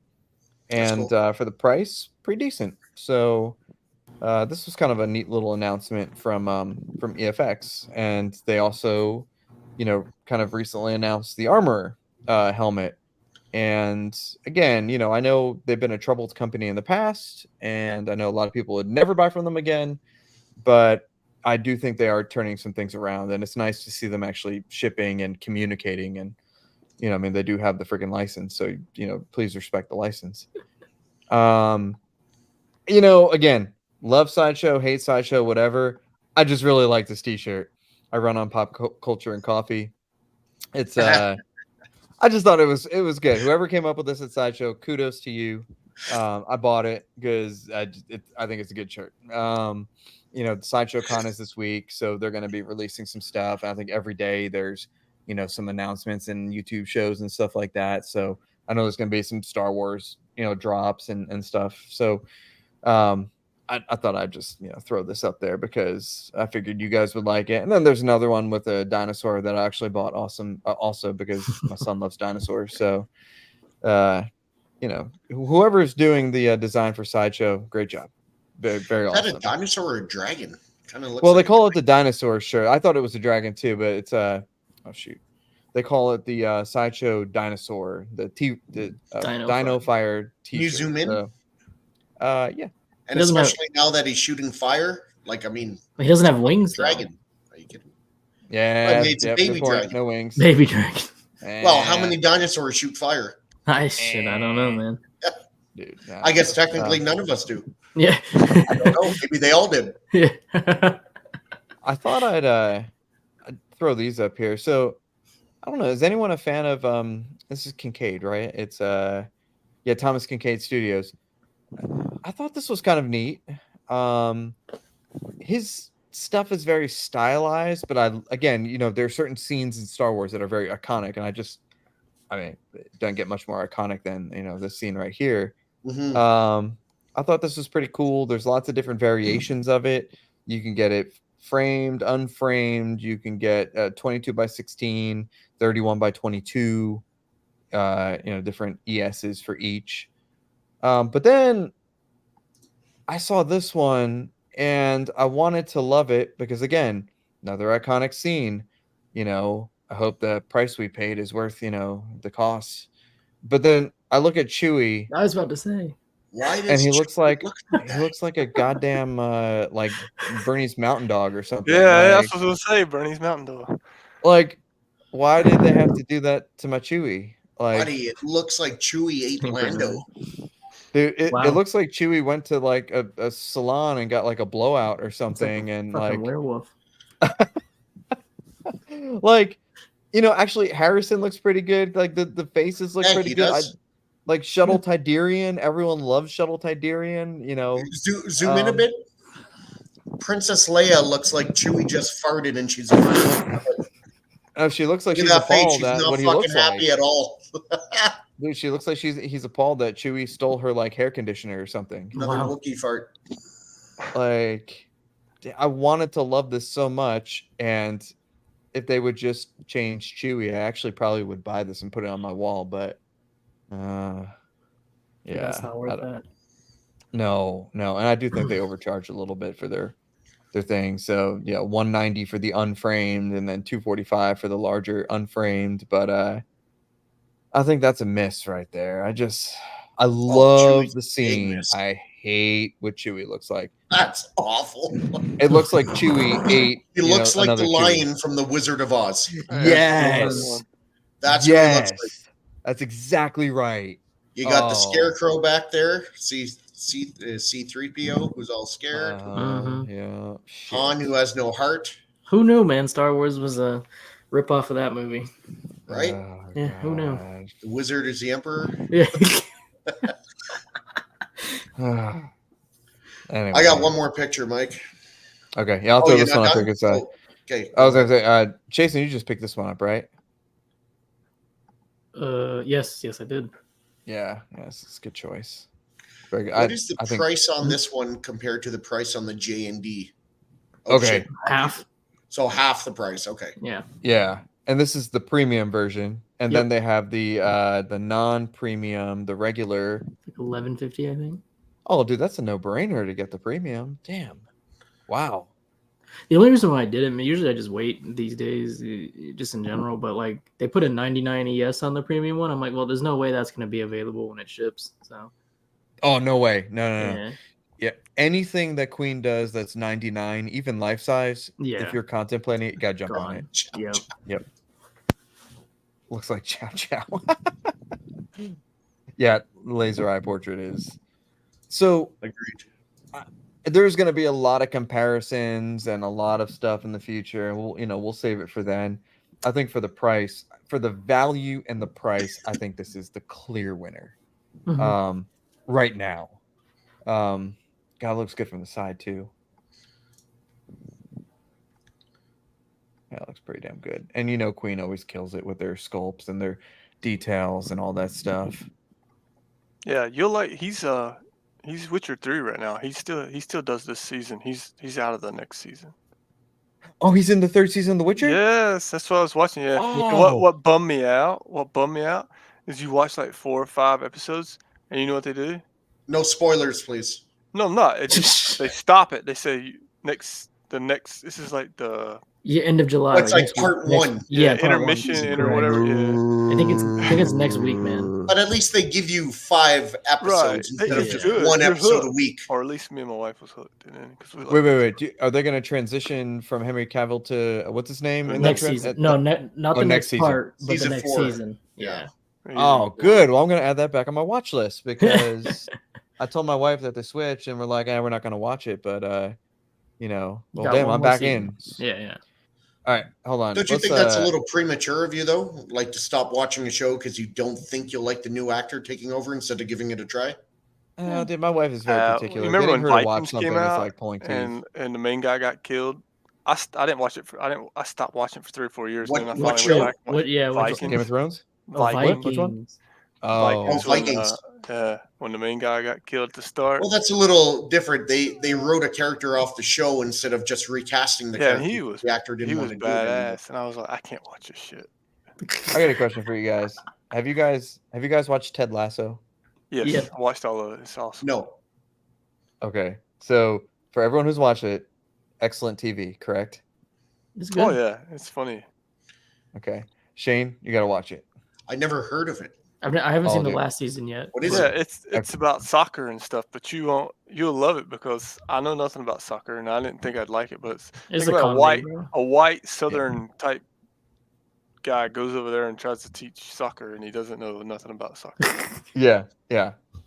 And cool. For the price, pretty decent. So this was kind of a neat little announcement from EFX, and they also, kind of recently announced the Armor helmet. And again, I know they've been a troubled company in the past, and I know a lot of people would never buy from them again, but I do think they are turning some things around, and it's nice to see them actually shipping and communicating. And, they do have the freaking license, so, please respect the license. Again, love Sideshow, hate Sideshow, whatever. I just really like this T-shirt. I run on pop culture and coffee. It's I just thought it was good. Whoever came up with this at Sideshow, kudos to you. I bought it because I think it's a good shirt. You know, the Sideshow Con is this week, so they're going to be releasing some stuff. I think every day there's, you know, some announcements and YouTube shows and stuff like that. So I know there's going to be some Star Wars, you know, drops and stuff. So I thought I'd just, you know, throw this up there because I figured you guys would like it. And then there's another one with a dinosaur that I actually bought also because my son loves dinosaurs. So, you know, whoever's doing the design for Sideshow, great job. Very, very Is that awesome. a dinosaur or a dragon? Kind of looks. Well, like they call it the dinosaur shirt. I thought it was a dragon too, but it's oh shoot. They call it the Sideshow dinosaur, the Dino Fire Can you T-shirt. zoom in? So, yeah. And He doesn't have- especially now that he's shooting fire, like I mean, He doesn't have wings, though. dragon. Are you kidding? Yeah, it's a yep, baby good point. dragon. No wings. Baby dragon. Well, how Eh, many dinosaurs shoot fire? Shit, I don't know, man. dude? I guess technically none of us do. Yeah. I don't know. Maybe they all did. Yeah. I thought I'd throw these up here. So I don't know. Is anyone a fan of this is Kincaid, right? It's yeah, Thomas Kincaid Studios. I thought this was kind of neat. His stuff is very stylized, but again, you know, there are certain scenes in Star Wars that are very iconic, and I mean, it doesn't get much more iconic than, you know, this scene right here. Mhm. I thought this was pretty cool. There's lots of different variations of it. You can get it framed, unframed. You can get 22 by 16, 31 by 22. You know, different ESs for each. But then I saw this one and I wanted to love it because, again, another iconic scene. You know, I hope the price we paid is worth, you know, the cost. But then I look at Chewie I was about to say. Why does and he looks like that? he looks like a goddamn like Bernie's Mountain Dog or something. Yeah, that's Like, what I was gonna say. Bernie's Mountain Dog. like, why did they have to do that to my Chewie? Like, Buddy, it looks like Chewie ate Lando. dude, it Wow. looks like Chewie went to like a salon and got like a blowout or something, and Fucking like, werewolf. like, you know, actually Harrison looks pretty good. Like the faces look Yeah, pretty he good. does. Like Shuttle Tiderian, everyone loves Shuttle Tiderian. You know, Zoom in a bit. Princess Leia looks like Chewie just farted and she's a she looks like Look she's at that face. appalled She's at not what he fucking looks happy like. at all. Dude, she looks like he's appalled that Chewie stole her like hair conditioner or something. Another Wow. Wookiee fart. Like, I wanted to love this so much, and if they would just change Chewie, I actually probably would buy this and put it on my wall. But, yeah, That's not worth that. No, and I do think they overcharge a little bit for their thing. So yeah, 190 for the unframed, and then 245 for the larger unframed. But I think that's a miss right there. I love Chewie's the a big scene. miss. I hate what Chewie looks like. That's awful. It looks like Chewie ate. He looks like another the Chewie. lion from the Wizard of Oz. Yes. That's what he looks like. That's exactly right. You got the Oh. Scarecrow back there. C3PO, who's all scared. Yeah. Shit. Han, who has no heart. Who knew, man? Star Wars was a rip off of that movie. Right? Oh, Yeah, who knew? God. The wizard is the emperor. Yeah. Anyway. I got one more picture, Mike. Okay, yeah, I'll throw you're this not one up done? because Oh, okay. I was gonna say, Chasen, you just picked this one up, right? Yes, I did. Yeah, yes, it's a good choice. Very good. What is the I think- price on this one compared to the price on the J&D? Okay. shit. Half. So half the price. Okay. Yeah. Yeah, and this is the premium version, and Yep. then they have the non-premium, the regular. Like 11.50, I think. Oh, dude, that's a no-brainer to get the premium. Damn. Wow. The only reason why I did it, usually I just wait these days, just in general. But like they put a 99 ES on the premium one. I'm like, well, there's no way that's going to be available when it ships. So Oh, no way. No. yeah, Yeah, anything that Queen does that's 99, even life size, Yeah. if you're contemplating it, you gotta jump on it. Gone. Yep. Looks like Chow Chow. Yeah, laser eye portrait is. So Agreed. there's going to be a lot of comparisons and a lot of stuff in the future, and we'll save it for then. I think for the price, for the value and the price, I think this is the clear winner. Mhm. Right now. God, it looks good from the side too. Yeah, it looks pretty damn good. And Queen always kills it with their sculpts and their details and all that stuff. Yeah, you'll like. He's Witcher 3 right now. He still does this season. He's out of the next season. Oh, he's in the third season of The Witcher? Yes, that's what I was watching. Yeah. And Oh. what bummed me out? What bummed me out is you watch like 4 or 5 episodes, and you know what they do? No spoilers, please. No, I'm not. It just they stop it. They say the next. This is like the End of July. That's like next week. part one. Yeah, part one. intermission or Correct. whatever. Yeah. I think it's next week, man. But at least they give you 5 episodes Right. instead of It's just good. 1 You're episode hooked. a week. Or at least me and my wife was hooked. Cause we Wait. Are they going to transition from Henry Cavill to what's his name? in Next that season. No, not the next next season. part, but Season the next 4. season. Yeah. Oh, good. Well, I'm going to add that back on my watch list because I told my wife that they switched and we're like, we're not going to watch it. But, well, Got damn, one I'm more back season. in. Yeah. All right, hold on. Don't you think that's a little premature of you, though? Like to stop watching a show because you don't think you'll like the new actor taking over instead of giving it a try? Dude, my wife is very particular. You remember Getting when her to watch Vikings something came is out like pulling teeth. and the main guy got killed? I didn't watch it. I stopped watching for 3 or 4 years. What- and then I what finally show? went back and watched Vikings. Game of Thrones? Vikings. Which one? Vikings. Oh, Vikings. Vikings. When the main guy got killed to start. Well, that's a little different. They wrote a character off the show instead of just recasting the character. he was The actor didn't he was want to do it anymore. badass, and I was like, I can't watch this shit. I got a question for you guys. Have you guys watched Ted Lasso? Yes, Yeah. I watched all of it. It's awesome. No. Okay, so for everyone who's watched it, excellent TV, correct? It's good. Oh yeah, it's funny. Okay, Shane, you got to watch it. I never heard of it. I haven't seen the dude. last season yet. What is Yeah, it? it's about soccer and stuff, but you'll love it because I know nothing about soccer and I didn't think I'd like it, but It's think a about comedy, bro. a white Southern type guy goes over there and tries to teach soccer and he doesn't know nothing about soccer. Yeah,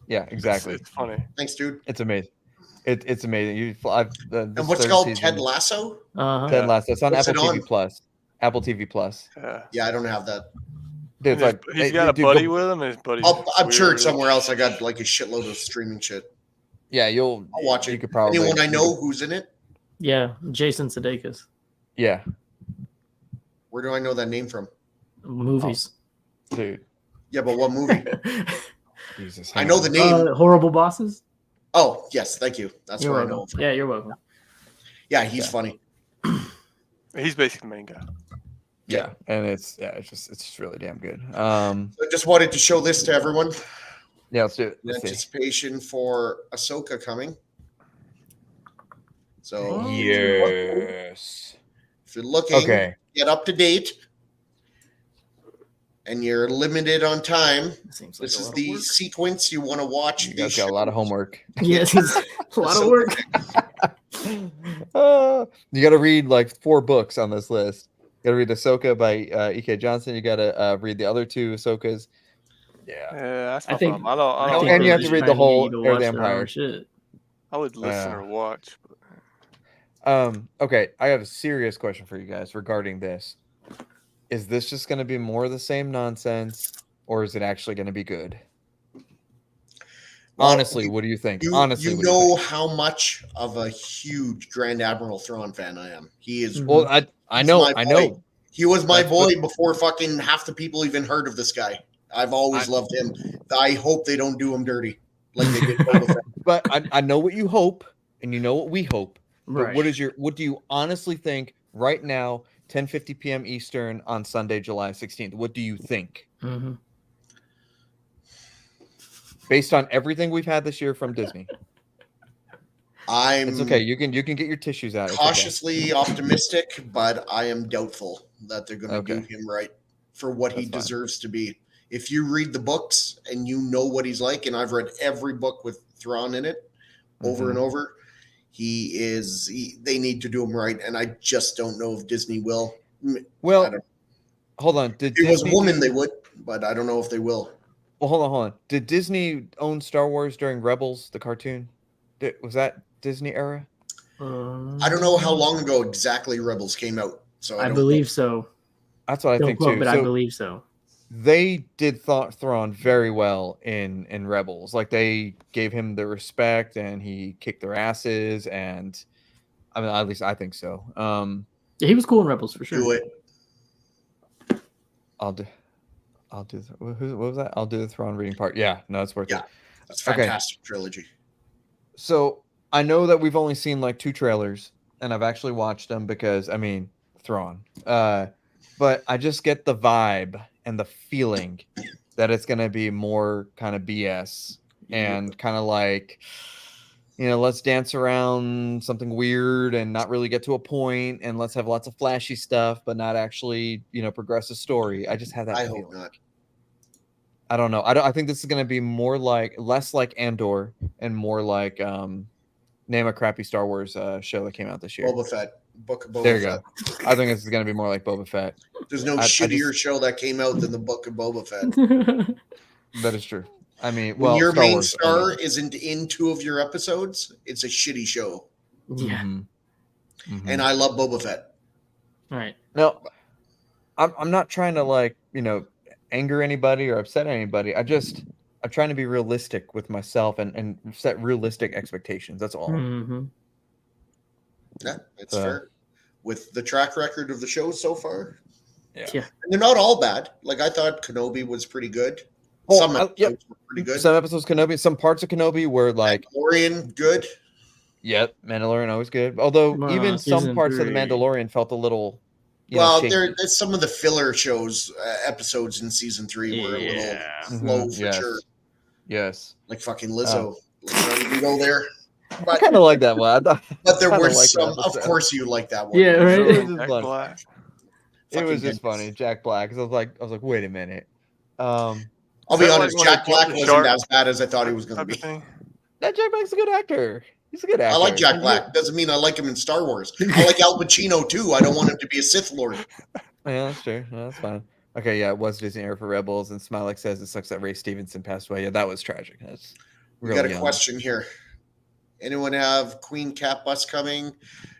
exactly. It's funny. Thanks, dude. It's amazing. It's amazing. And what's it called? Ted Lasso? Uh-huh. Ted Lasso. It's on What's Apple it TV on? Plus. Apple TV Plus. Yeah. Yeah, I don't have that. Dude, And he's got a dude, buddy with him, and his buddy's I'm sure weird. it's somewhere else. I got like a shitload of streaming shit. Yeah, I'll watch You it. could probably. Anyone I know who's in it? Yeah, Jason Sudeikis. Yeah, Where do I know that name from? Movies. dude. Yeah, but what movie? Jesus. I know the name. Horrible Bosses. Oh, yes, thank you. That's You're where I welcome. know him from. Yeah, you're welcome. Yeah, he's funny. He's basically the main guy. Yeah, and it's just really damn good. I just wanted to show this to everyone. Yeah, let's do it. In Let's see. anticipation for Ahsoka coming. So Yes. if you're looking, Okay. get up to date, and you're limited on time. Seems like This a is lot of the work. sequence you want to watch. You guys these got a lot of shows. homework. Yes, it's a lot of work. You got to read like 4 books on this list. You got to read Ahsoka by E.K. Johnson. You got to read the other 2 Ahsokas. Yeah. Yeah, that's I my think- problem. I And don't you really have to read the whole to Heir of watch the their own Empire. shit. I would listen Yeah. or watch. But Okay, I have a serious question for you guys regarding this. Is this just going to be more of the same nonsense, or is it actually going to be good? Well, Honestly, what do you think? Honestly, you what do you know think? how much of a huge Grand Admiral Thrawn fan I am. He is. Well, I he's know, my I boy. know. He was my That's boy before fucking half the people even heard of this guy. I've always loved him. I hope they don't do him dirty like they did Boba Fett. But I know what you hope, and you know what we hope. But Right. what do you honestly think right now, 10:50 p.m. Eastern on Sunday, July 16th? What do you think? Mm-hmm. Based on everything we've had this year from Disney. I'm It's okay. You can get your tissues out. It's okay. cautiously optimistic, but I am doubtful that they're going to Okay. do him right for what he That's fine. deserves to be. If you read the books and you know what he's like, and I've read every book with Thrawn in it over and over, they need to do him right, and I just don't know if Disney will. I Well, don't- hold on. Did If it was a Disney woman, they would, but I don't know if they will. Well, hold on. Did Disney own Star Wars during Rebels, the cartoon? Was that Disney era? I don't know how long ago exactly Rebels came out, so I don't believe know. so. That's what I Don't think quote, too. but I So believe so. they did Thrawn very well in Rebels. Like they gave him the respect, and he kicked their asses. And I mean, at least I think so. Yeah, he was cool in Rebels for sure. Do it. I'll do. What was that? I'll do the Thrawn reading part. Yeah, no, it's worth Yeah, it. that's Okay. fantastic trilogy. So I know that we've only seen like 2 trailers, and I've actually watched them because I mean Thrawn. But I just get the vibe and the feeling that it's gonna be more kind of BS and kind of like, let's dance around something weird and not really get to a point, and let's have lots of flashy stuff, but not actually, progress the story. I just have that I feeling. hope not. I don't know. I think this is going to be less like Andor and more like name a crappy Star Wars show that came out this year. Boba Fett. Book of Boba There you Fett. go. I think this is going to be more like Boba Fett. There's no shittier show that came out than the Book of Boba Fett. That is true. I mean, When well, your Star main Wars, star isn't in 2 of your episodes, it's a shitty show. Yeah. And I love Boba Fett. All right. No, I'm not trying to anger anybody or upset anybody. I'm trying to be realistic with myself and set realistic expectations. That's all. Mm-hmm. Yeah, it's fair. With the track record of the show so far. Yeah. And they're not all bad. Like, I thought Kenobi was pretty good. Well, Some episodes were pretty good. Some episodes Kenobi, some parts of Kenobi were like Mandalorian, good. Yep, Mandalorian always good. Although even some season parts of the 3. Mandalorian felt a little, there's some of the filler shows episodes in season 3 were a little slow for sure. Yes, like fucking Lizzo. Let's not go there. I kind of like that one. But there were some. Of course, you like that one. Yeah, right. It was just Jack funny. Black. It was just funny, Jack Black. Because I was like, wait a minute. I'll be honest, Jack Black wasn't as bad as I thought he was going to be. That Jack Black's a good actor. He's a good actor. I like Jack Black. Doesn't mean I like him in Star Wars. I like Al Pacino too. I don't want him to be a Sith Lord. Yeah, that's true. Yeah, that's fine. Okay, yeah, it was Disney era for Rebels, and Smilek says it sucks that Ray Stevenson passed away. Yeah, that was tragic. That's we got a question here. Anyone have Queen Cat Bus coming?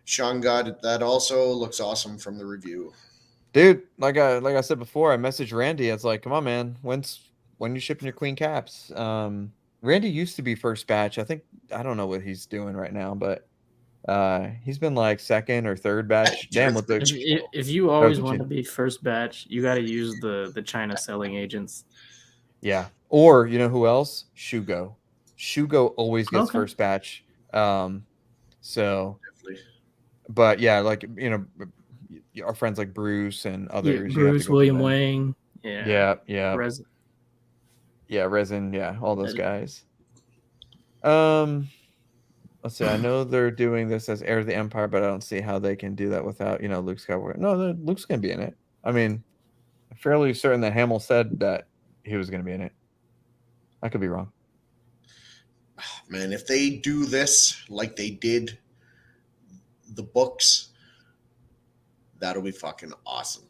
Sean got that also. Looks awesome from the review. Dude, like I said before, I messaged Randy. I was like, come on, man. When you shipping your Queen Caps? Randy used to be first batch. I don't know what he's doing right now, but he's been like second or third batch. Damn, with the if you always want to be first batch, you got to use the China selling agents. Yeah, or you know who else? Shugo. Shugo always gets first batch. So, but yeah, like our friends like Bruce and others. Bruce, William Wang. Yeah. Resin. Yeah, Resin. Yeah, all those guys. Let's see. I know they're doing this as Heir of the Empire, but I don't see how they can do that without Luke Skywalker. No, Luke's gonna be in it. I mean, I'm fairly certain that Hamill said that he was gonna be in it. I could be wrong. Man, if they do this like they did the books, that'll be fucking awesome.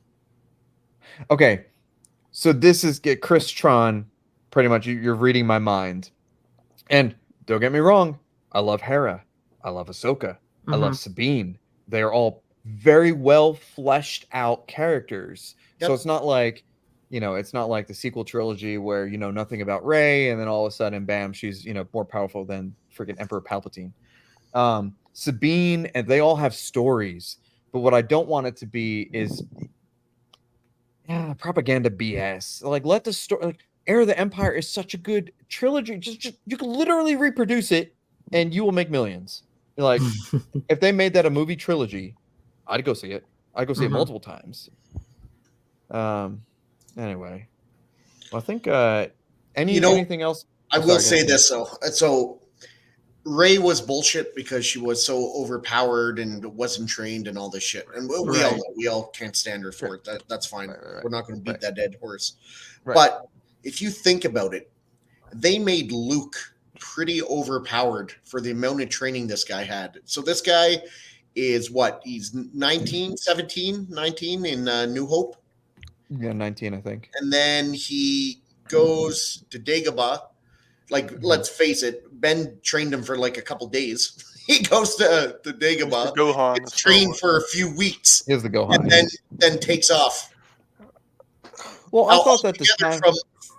Okay, so this is Chris Tron. Pretty much, you're reading my mind. And don't get me wrong, I love Hera, I love Ahsoka, I love Sabine. They are all very well fleshed out characters. Yep. So it's not like, it's not like the sequel trilogy where you know nothing about Rey, and then all of a sudden, bam, she's more powerful than freaking Emperor Palpatine. Sabine, and they all have stories. But what I don't want it to be is propaganda BS. Like, let the story. Like, Heir of the Empire is such a good trilogy. Just you can literally reproduce it, and you will make millions. Like, if they made that a movie trilogy, I'd go see it. I'd go see it multiple times. Anyway, well, I think anything else. I will say this though. So Rey was bullshit because she was so overpowered and wasn't trained and all this shit. And we all can't stand her for it. That's fine. Right. We're not going to beat that dead horse. Right. But if you think about it, they made Luke pretty overpowered for the amount of training this guy had. So this guy is what? He's 19 in New Hope. Yeah, 19, I think. And then he goes to Dagobah. Like, let's face it, Ben trained him for like a couple days. he goes to Dagobah, Gohan. gets trained for a few weeks, Here's the Gohan. and then takes off. Well, I thought that the Altogether, time.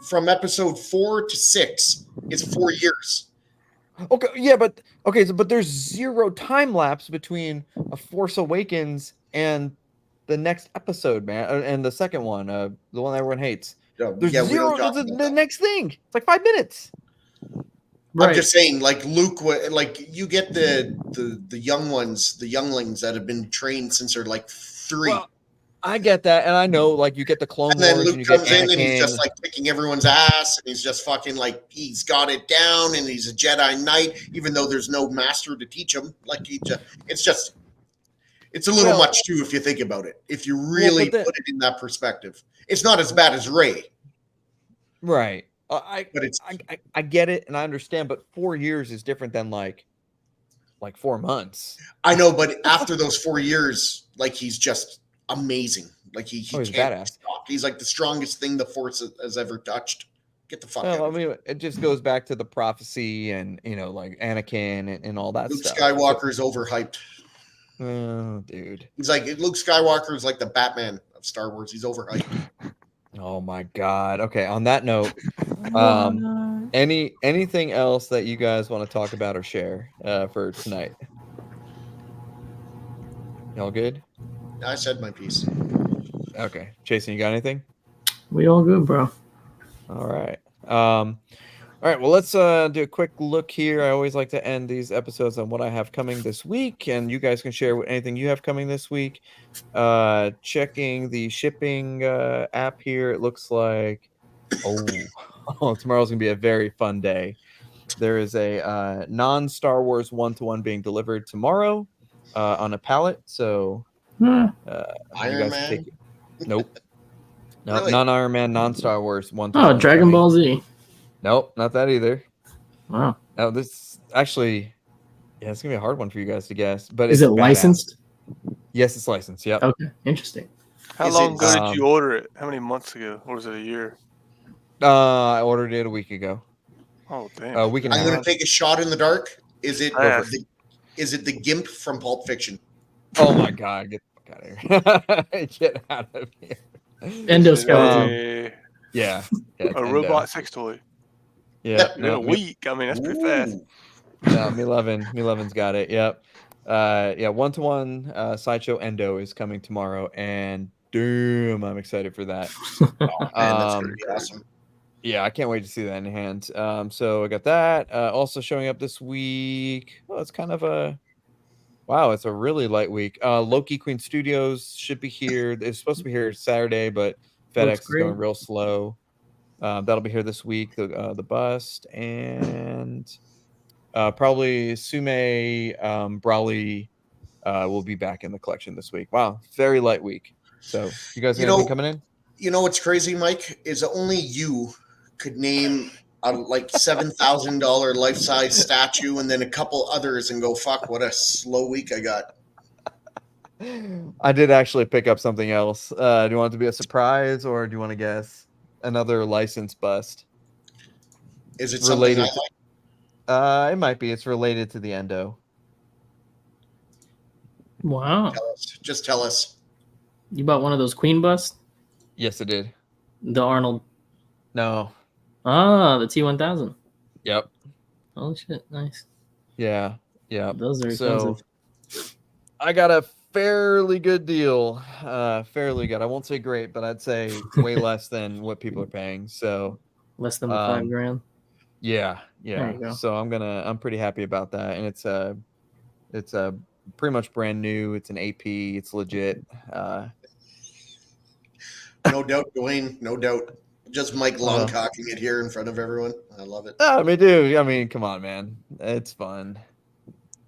from episode 4 to 6 is 4 years. Okay, yeah, but okay, but there's zero time lapse between a Force Awakens and the next episode, man, and the second one, the one that everyone hates. There's Yeah, we don't zero. talk about The that. next thing, it's like 5 minutes. Right. I'm just saying, like Luke, like you get the young ones, the younglings that have been trained since they're like 3. Well, I get that, and I know, like, you get the Clone And then Wars, Luke and you get comes in and he's Anakin. just like kicking everyone's ass, and he's just fucking like he's got it down, and he's a Jedi Knight, even though there's no master to teach him. Like it's a little much too if you think about it. If you really put it in that perspective, it's not as bad as Rey. Right. But it's I get it, and I understand, but 4 years is different than like 4 months. I know, but after those 4 years, like he's just amazing. Like he he's can't badass. stop. He's like the strongest thing the Force has ever touched. Get the fuck out. I mean, it just goes back to the prophecy and, like Anakin and all that Luke stuff. Skywalker's overhyped. Oh, dude. He's like Luke Skywalker is like the Batman of Star Wars. He's overhyped. Oh my God. Okay. On that note, anything else that you guys want to talk about or share for tonight? Y'all good? I said my piece. Okay. Chasen, you got anything? We all good, bro. All right. All right. Well, let's do a quick look here. I always like to end these episodes on what I have coming this week, and you guys can share anything you have coming this week. Checking the shipping app here. It looks like tomorrow's gonna be a very fun day. There is a non-Star Wars 1-to-1 being delivered tomorrow on a pallet. So Iron Man. Nope. No, Really? non-Iron Man, non-Star Wars 1-to-1. Oh, Dragon Ball Z. Nope, not that either. Wow. No, this actually, it's gonna be a hard one for you guys to guess. But Is it's it badass. licensed? Yes, it's licensed. Yep. Okay, interesting. How long ago did you order it? How many months ago? Or was it a year? I ordered it a week ago. Oh damn! A week and a I'm half. going to take a shot in the dark. Is it the Gimp from Pulp Fiction? Oh my God! Get the fuck out of here! Get out of here! Endoskeleton. Yeah. A robot sex toy. Yeah. In a week. I mean, that's pretty fast. No, Me11's got it. Yep. 1-to-1 Sideshow Endo is coming tomorrow, and damn, I'm excited for that. Oh man, that's going to be awesome. Yeah, I can't wait to see that in hand. So I got that. Also showing up this week. Well, it's kind of it's a really light week. Loki Queen Studios should be here. It's supposed to be here Saturday, but FedEx is going real slow. That'll be here this week. The bust and probably Sume Brawley will be back in the collection this week. Wow, very light week. So you guys got anything coming in? You know what's crazy, Mike, is only you could name a like $7,000 life-size statue and then a couple others and go, fuck, what a slow week I got. I did actually pick up something else. Do you want it to be a surprise, or do you want to guess another license bust? Is it related? It might be. It's related to the Endo. Wow. Just tell us. You bought one of those Queen busts? Yes, it did. The Arnold. No. Ah, the T1000. Yep. Oh shit! Nice. Yeah. Those are expensive. I got a fairly good deal. Fairly good. I won't say great, but I'd say way less than what people are paying. So less than $5,000. Yeah. There you go. So I'm pretty happy about that, and it's a pretty much brand new. It's an AP. It's legit. No doubt, Dwayne. No doubt. Just Mike long cocking it here in front of everyone. I love it. I mean, dude. I mean, come on, man. It's fun.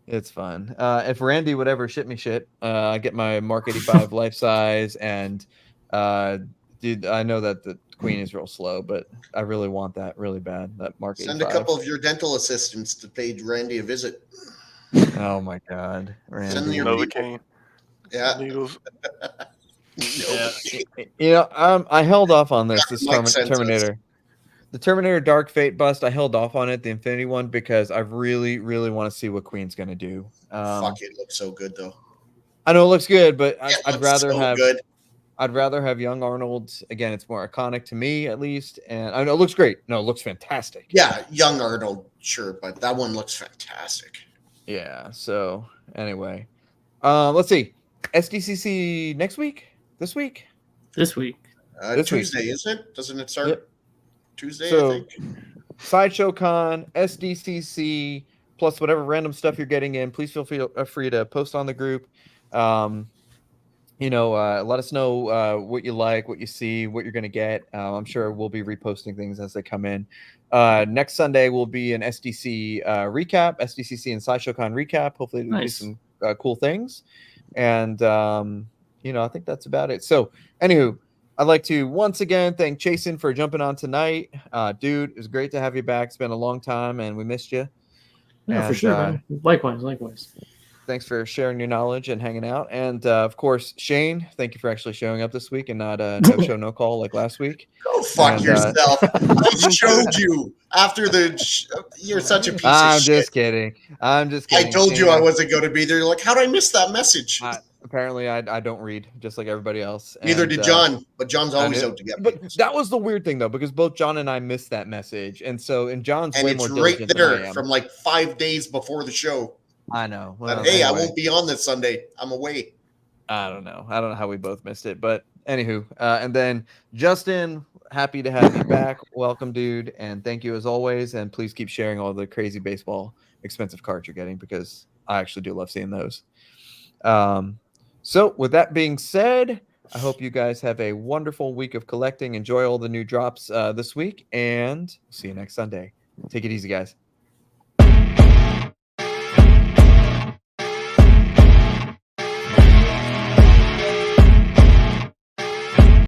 It's fun. If Randy would ever ship me shit, I get my Mark 85 life size, and dude, I know that the Queen is real slow, but I really want that really bad. That Mark 85. Send a couple of your dental assistants to pay Randy a visit. Oh my God, Randy. Send your Novocaine. Yeah. Needles. Yeah. You know, I held off on this Terminator. The Terminator Dark Fate bust, I held off on it, the Infinity one, because I really, really want to see what Queen's going to do. Fuck, it looks so good though. I know it looks good, but It I'd looks rather so have good. I'd rather have young Arnold. Again, it's more iconic to me, at least. And I know it looks great. No, it looks fantastic. Yeah, young Arnold, sure, but that one looks fantastic. Yeah. So anyway, let's see. SDCC next week? This week? This week. This week. Tuesday, isn't it? Doesn't it start Yep. Tuesday? So, I think. Sideshow Con, SDCC, plus whatever random stuff you're getting in. Please feel free to post on the group. Let us know what you like, what you see, what you're going to get. I'm sure we'll be reposting things as they come in. Next Sunday will be an SDC recap, SDCC and Sideshow Con recap. Hopefully there'll be some cool things. And, I think that's about it. So, anywho, I'd like to once again thank Chasen for jumping on tonight. Dude, it was great to have you back. It's been a long time, and we missed you. Yeah, for sure, man. Likewise. Thanks for sharing your knowledge and hanging out. And, of course, Shane, thank you for actually showing up this week and not no show, no call like last week. Go fuck yourself. I showed you after you're such a piece of shit. I'm just kidding. I told you I wasn't going to be there. You're like, how'd I miss that message? Apparently, I don't read, just like everybody else. Neither did John, but John's always out to get me. But that was the weird thing, though, because both John and I missed that message. And John's way more diligent right there than I am. from like 5 days before the show. I know. Well, hey, anyway. I won't be on this Sunday. I'm away. I don't know how we both missed it, but anywho. And then Justin, happy to have you back. Welcome, dude, and thank you as always. And please keep sharing all the crazy baseball expensive cards you're getting, because I actually do love seeing those. So with that being said, I hope you guys have a wonderful week of collecting. Enjoy all the new drops this week, and see you next Sunday. Take it easy, guys.